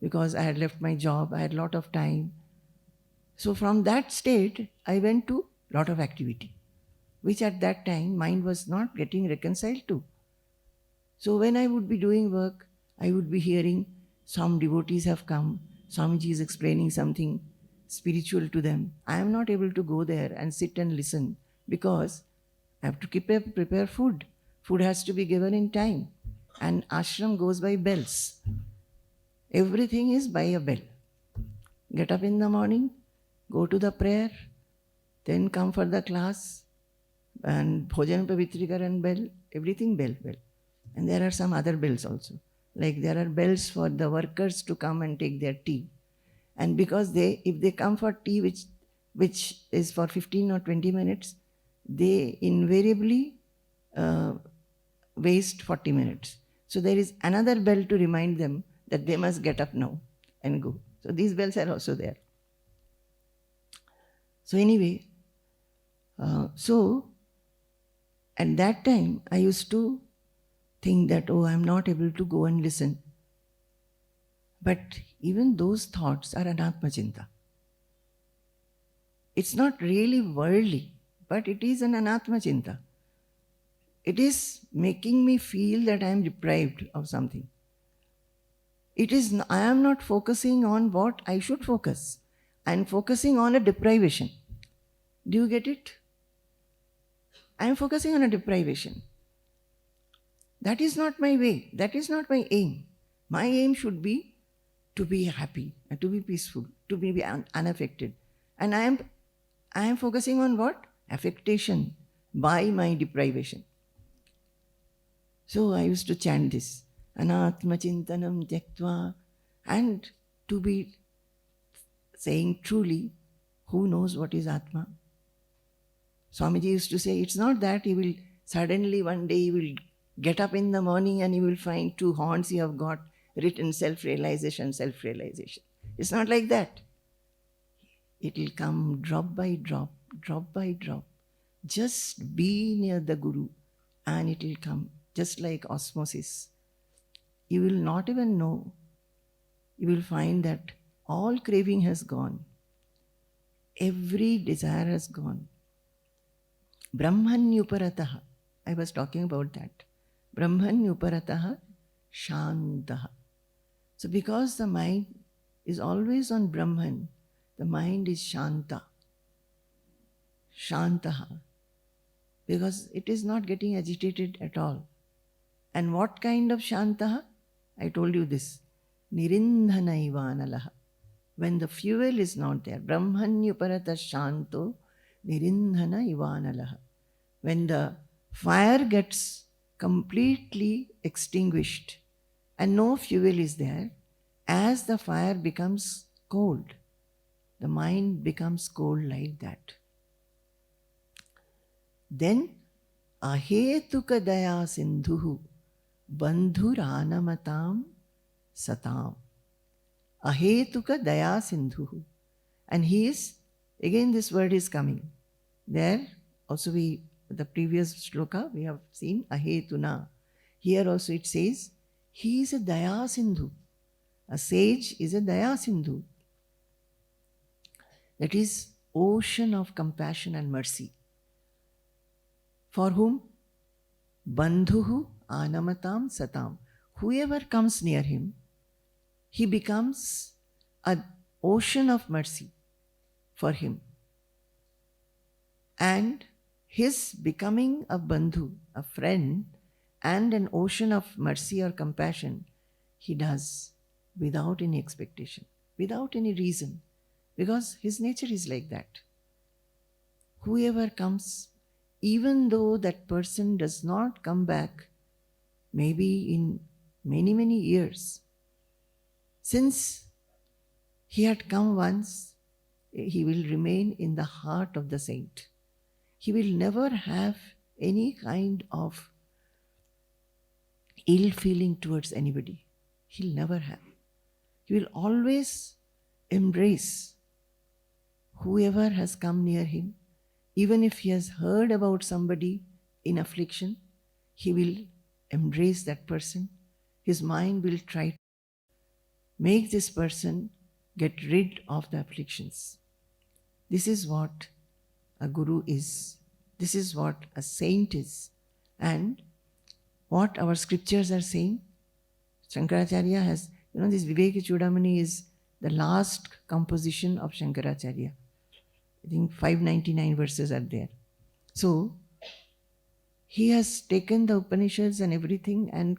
because I had left my job, I had lot of time. So from that state, I went to lot of activity, which at that time mind was not getting reconciled to. So when I would be doing work, I would be hearing some devotees have come, Swamiji is explaining something spiritual to them. I am not able to go there and sit and listen, because I have to prepare food. Food has to be given in time. And ashram goes by bells. Everything is by a bell. Get up in the morning, go to the prayer, then come for the class, and bhojan pavitrikar and bell, everything bell. And there are some other bells also. Like there are bells for the workers to come and take their tea. And because if they come for tea, which is for 15 or 20 minutes, they invariably waste 40 minutes. So there is another bell to remind them that they must get up now and go. So these bells are also there. So anyway, so at that time I used to think that, oh, I'm not able to go and listen. But even those thoughts are anatma chinta. It's not really worldly, but it is an anatma chinta. It is making me feel that I am deprived of something. I am not focusing on what I should focus. I am focusing on a deprivation. Do you get it? I am focusing on a deprivation. That is not my way. That is not my aim. My aim should be to be happy, to be peaceful, to be unaffected. And I am focusing on what? Affectation by my deprivation. So I used to chant this, Anatma Chintanam Tyaktva, and to be saying truly, who knows what is Atma? Swamiji used to say, it's not that he will suddenly one day he will get up in the morning and he will find 2 horns you have got written self-realization. It's not like that. It will come drop by drop. Just be near the Guru and it will come, just like osmosis. You will not even know. You will find that all craving has gone. Every desire has gone. Brahmanyuparataha. I was talking about that. Brahmanyuparataha shantaha. So because the mind is always on Brahman, the mind is shanta. Shantaha. Because it is not getting agitated at all. And what kind of shantaha? I told you this. Nirindhana ivanalaha. When the fuel is not there. Brahmanyuparata shanto nirindhana ivanalaha. When the fire gets completely extinguished and no fuel is there, as the fire becomes cold, the mind becomes cold like that. Then ahetuka daya sindhu bandhuranamatam satam. Ahetuka daya sindhu. And he is, again this word is coming. There also the previous shloka we have seen ahetuna. Here also it says he is a daya sindhu. A sage is a daya sindhu. That is ocean of compassion and mercy. For whom? Bandhuhu anamatam satam. Whoever comes near him, he becomes an ocean of mercy for him. And his becoming a bandhu, a friend, and an ocean of mercy or compassion, he does without any expectation, without any reason, because his nature is like that. Whoever comes, even though that person does not come back, maybe in many, many years, since he had come once, he will remain in the heart of the saint. He will never have any kind of ill feeling towards anybody. He'll never have. He will always embrace whoever has come near him. Even if he has heard about somebody in affliction, he will embrace that person. His mind will try to make this person get rid of the afflictions. This is what a guru is. This is what a saint is. And what our scriptures are saying, Shankaracharya has, this Viveka Chudamani is the last composition of Shankaracharya. I think 599 verses are there. So, he has taken the Upanishads and everything, and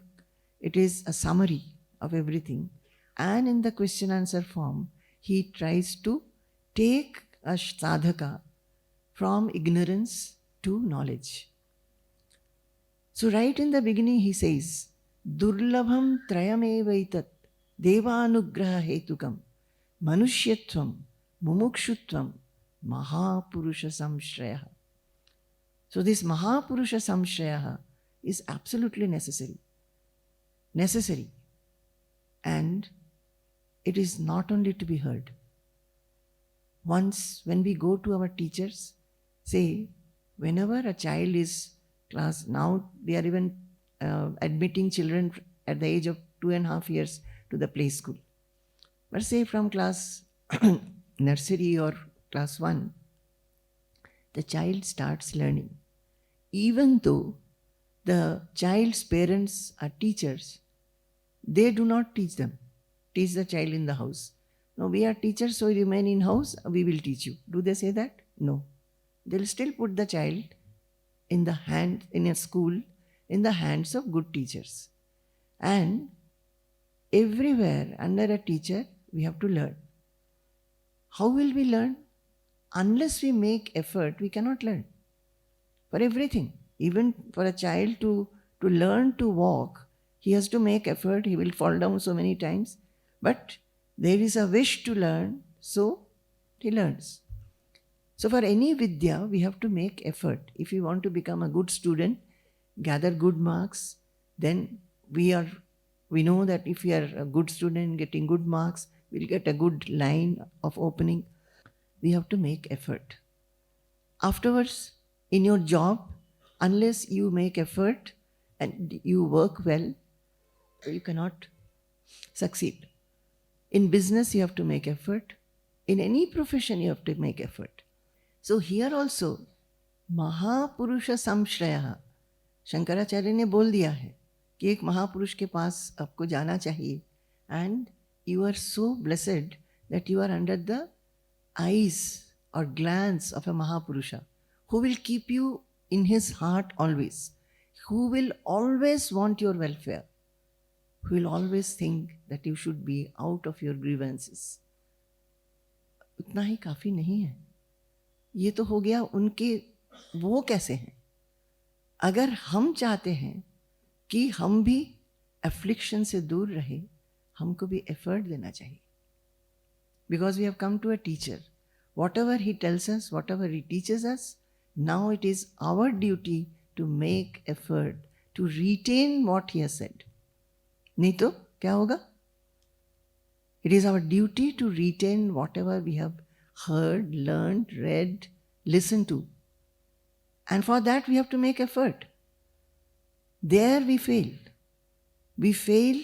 it is a summary of everything. And in the question answer form, he tries to take a sadhaka from ignorance to knowledge. So right in the beginning he says, Durlabham trayamevaitat devanugraha hetukam manushyatvam mumukshutvam mahapurusha samshraya. So this mahapurusha samshraya is absolutely necessary. Necessary. And it is not only to be heard. Once when we go to our teachers, say, whenever a child is class, now they are even admitting children at the age of 2.5 years to the play school. But say from class nursery or class 1, the child starts learning. Even though the child's parents are teachers, they do not teach them. Teach the child in the house. No, we are teachers, so you remain in house, we will teach you. Do they say that? No. They'll still put the child in a school, in the hands of good teachers. And everywhere under a teacher, we have to learn. How will we learn? Unless we make effort, we cannot learn. For everything, even for a child to learn to walk, he has to make effort, he will fall down so many times. But there is a wish to learn, so he learns. So for any vidya, we have to make effort. If you want to become a good student, gather good marks, then we know that if we are a good student getting good marks, we'll get a good line of opening. We have to make effort. Afterwards, in your job, unless you make effort and you work well, you cannot succeed. In business, you have to make effort. In any profession, you have to make effort. So here also, महापुरुष संश्रयः, शंकराचार्य ने बोल दिया है कि एक महापुरुष के पास आपको जाना चाहिए. And you are so blessed that you are under the eyes or glance of a Mahapurusha who will keep you in his heart always, who will always want your welfare, who will always think that you should be out of your grievances. उतना ही काफ़ी नहीं है. ये तो हो गया उनके, वो कैसे हैं. अगर हम चाहते हैं कि हम भी एफ्लिक्शन से दूर रहे, हमको भी एफर्ट देना चाहिए. Because we have come to a teacher. Whatever he tells us, whatever he teaches us, now it is our duty to make effort to retain what he has said. नहीं तो क्या होगा? It is our duty to retain whatever we have heard, learned, read, listened to. And for that we have to make effort. There we fail. We fail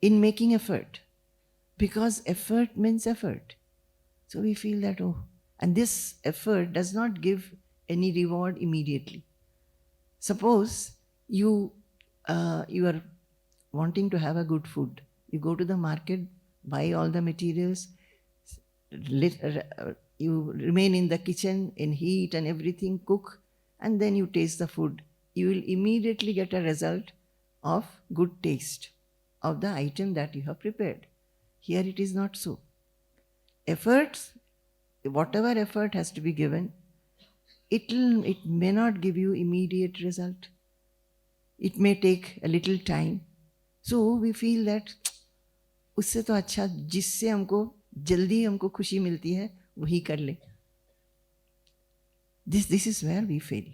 in making effort because effort means effort. So we feel that, oh, and this effort does not give any reward immediately. Suppose you are wanting to have a good food. You go to the market, buy all the materials, you remain in the kitchen in heat and everything, cook, and then you taste the food. You will immediately get a result of good taste of the item that you have prepared. Here it is not so. Efforts, whatever effort has to be given, it may not give you immediate result. It may take a little time. So we feel that उससे तो अच्छा जिससे हमको जल्दी हमको खुशी मिलती है वही कर ले. This is where we fail.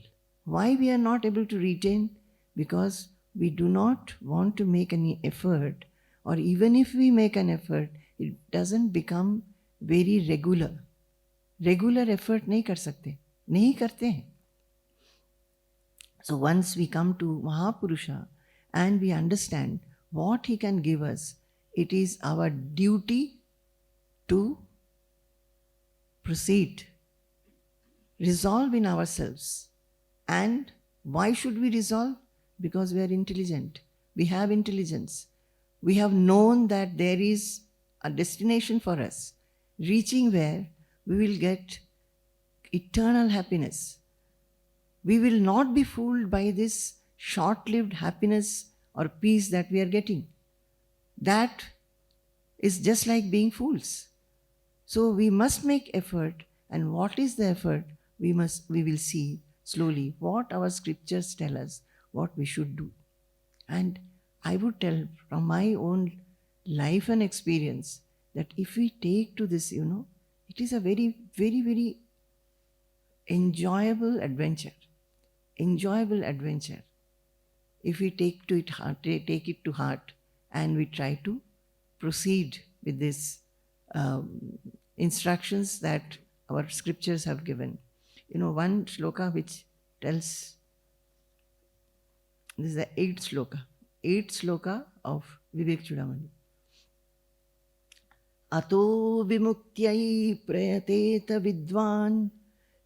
Why we are not able to retain? Because we do not want to make any effort, or even if we make an effort, it doesn't become very regular. Regular effort नहीं कर सकते, नहीं करते हैं. So once we come to Mahapurusha and we understand what he can give us, it is our duty to proceed, resolve in ourselves. And why should we resolve? Because we are intelligent. We have intelligence. We have known that there is a destination for us, reaching where we will get eternal happiness. We will not be fooled by this short-lived happiness or peace that we are getting. That is just like being fools. So we must make effort. And what is the effort? We will see slowly what our scriptures tell us what we should do. And I would tell from my own life and experience that if we take to this, it is a very, very, very enjoyable adventure. Enjoyable adventure. If we take it to heart and we try to proceed with these instructions that our scriptures have given. One shloka which tells, this is the 8th shloka of Vivek Chudamani. Ato vimuktiyai prayateta vidvan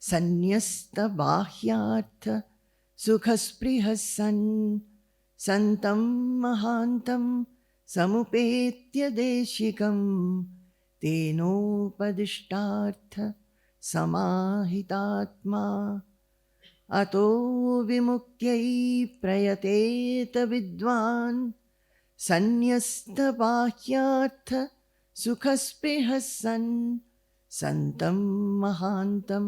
sanyasta bahyartha sukhasprihas santam mahantam samupetya deshikam tenopadishtartha समाहितात्मा अतो विमुक्त्यै प्रयतेत विद्वान् संन्यस्तबाह्यार्थ सुखस्पृहः सन् सन्तं महान्तं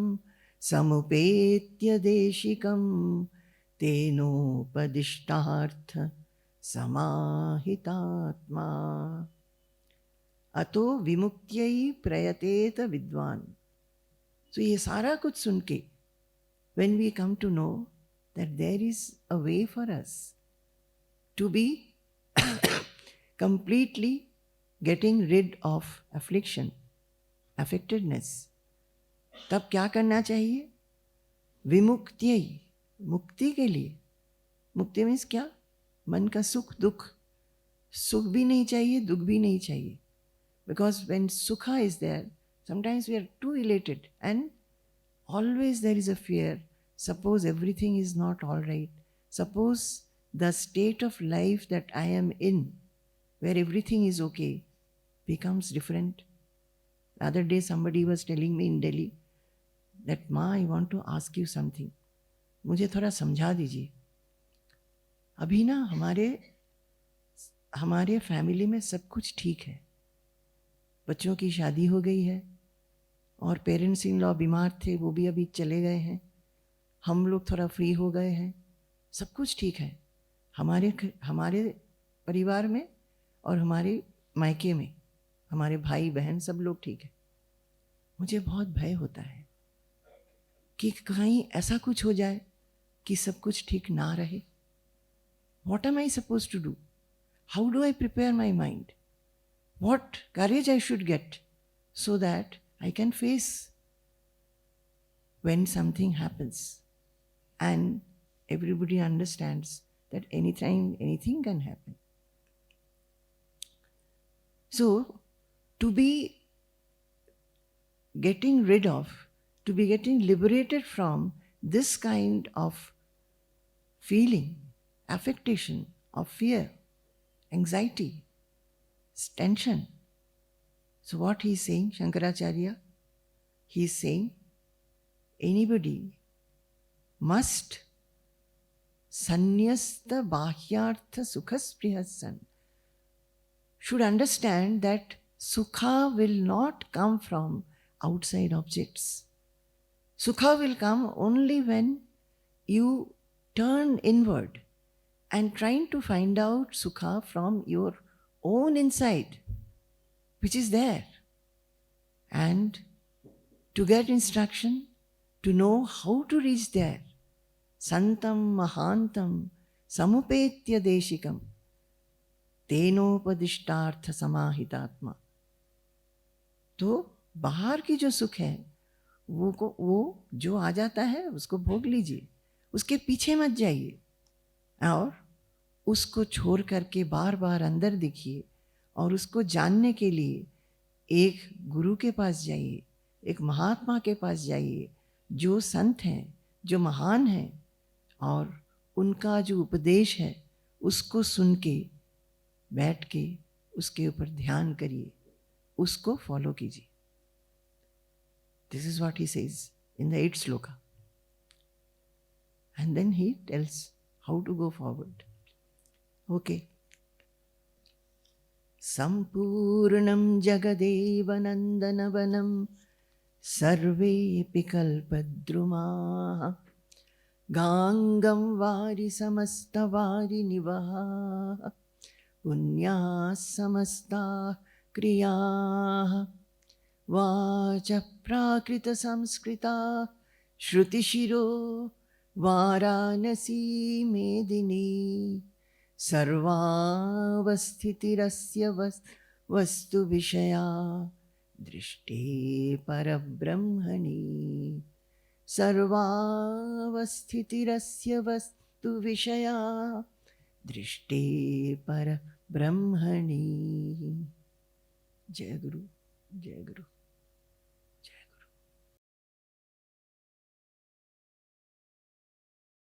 समुपेत्य देशिकं तेनोपदिष्टार्थ समाहितात्मा अतो विमुक्त्यै प्रयतेत विद्वान्. So ये सारा कुछ सुन के when we come to know that there is a way for us to be completely getting rid of affliction, affectedness, तब क्या करना चाहिए? विमुक्ति, मुक्ति के लिए. मुक्ति मीन्स क्या? मन का सुख दुख. सुख भी नहीं चाहिए, दुख भी नहीं चाहिए. Because when sukha is there, sometimes we are too elated and always there is a fear. Suppose everything is not all right. Suppose the state of life that I am in, where everything is okay, becomes different. The other day somebody was telling me in Delhi that, Ma, I want to ask you something. मुझे थोड़ा समझा दीजिए. अभी ना हमारे family में सब कुछ ठीक है. बच्चों की शादी हो गई है और पेरेंट्स इन लॉ बीमार थे, वो भी अभी चले गए हैं. हम लोग थोड़ा फ्री हो गए हैं. सब कुछ ठीक है. हमारे परिवार में और हमारे मायके में हमारे भाई बहन सब लोग ठीक है। मुझे बहुत भय होता है कि कहीं ऐसा कुछ हो जाए कि सब कुछ ठीक ना रहे। What am I supposed to do? How do I prepare my mind? What courage I should get so that I can face when something happens and everybody understands that anytime anything can happen. So, to be getting rid of, to be getting liberated from this kind of feeling, affectation of fear, anxiety, tension. So, what he is saying, Shankaracharya, he is saying anybody must sanyasta bahyartha sukhasprihasan, should understand that sukha will not come from outside objects. Sukha will come only when you turn inward and trying to find out sukha from your own inside, which is there. And to get instruction, to know how to reach there, santam mahantam samupetya deshikam तेनोपदिष्टार्थ समाहितात्मा। तो बाहर की जो सुख है वो जो आ जाता है उसको भोग लीजिए, उसके पीछे मत जाइए और उसको छोड़ करके बार बार अंदर देखिए और उसको जानने के लिए एक गुरु के पास जाइए, एक महात्मा के पास जाइए जो संत हैं, जो महान हैं, और उनका जो उपदेश है उसको सुन के बैठ के उसके ऊपर ध्यान करिए, उसको फॉलो कीजिए। This is what he says in the 8th shloka and then he tells how to go forward. Okay. संपूर्णं जगदेव नंदनवनं सर्वेऽपि कल्पद्रुमाः गांगं वारि समस्तवारिनिवहाः पुण्याः समस्ताः क्रियाः वाचः प्राकृतसंस्कृताः श्रुतिशिरो वाराणसी मेदिनी सर्वावस्थितिरस्य वस्तुविषया दृष्टे परब्रह्मणि सर्वावस्थितिरस्य वस्तुविषया दृष्टे परब्रह्मणि। जय गुरु, जय गुरु।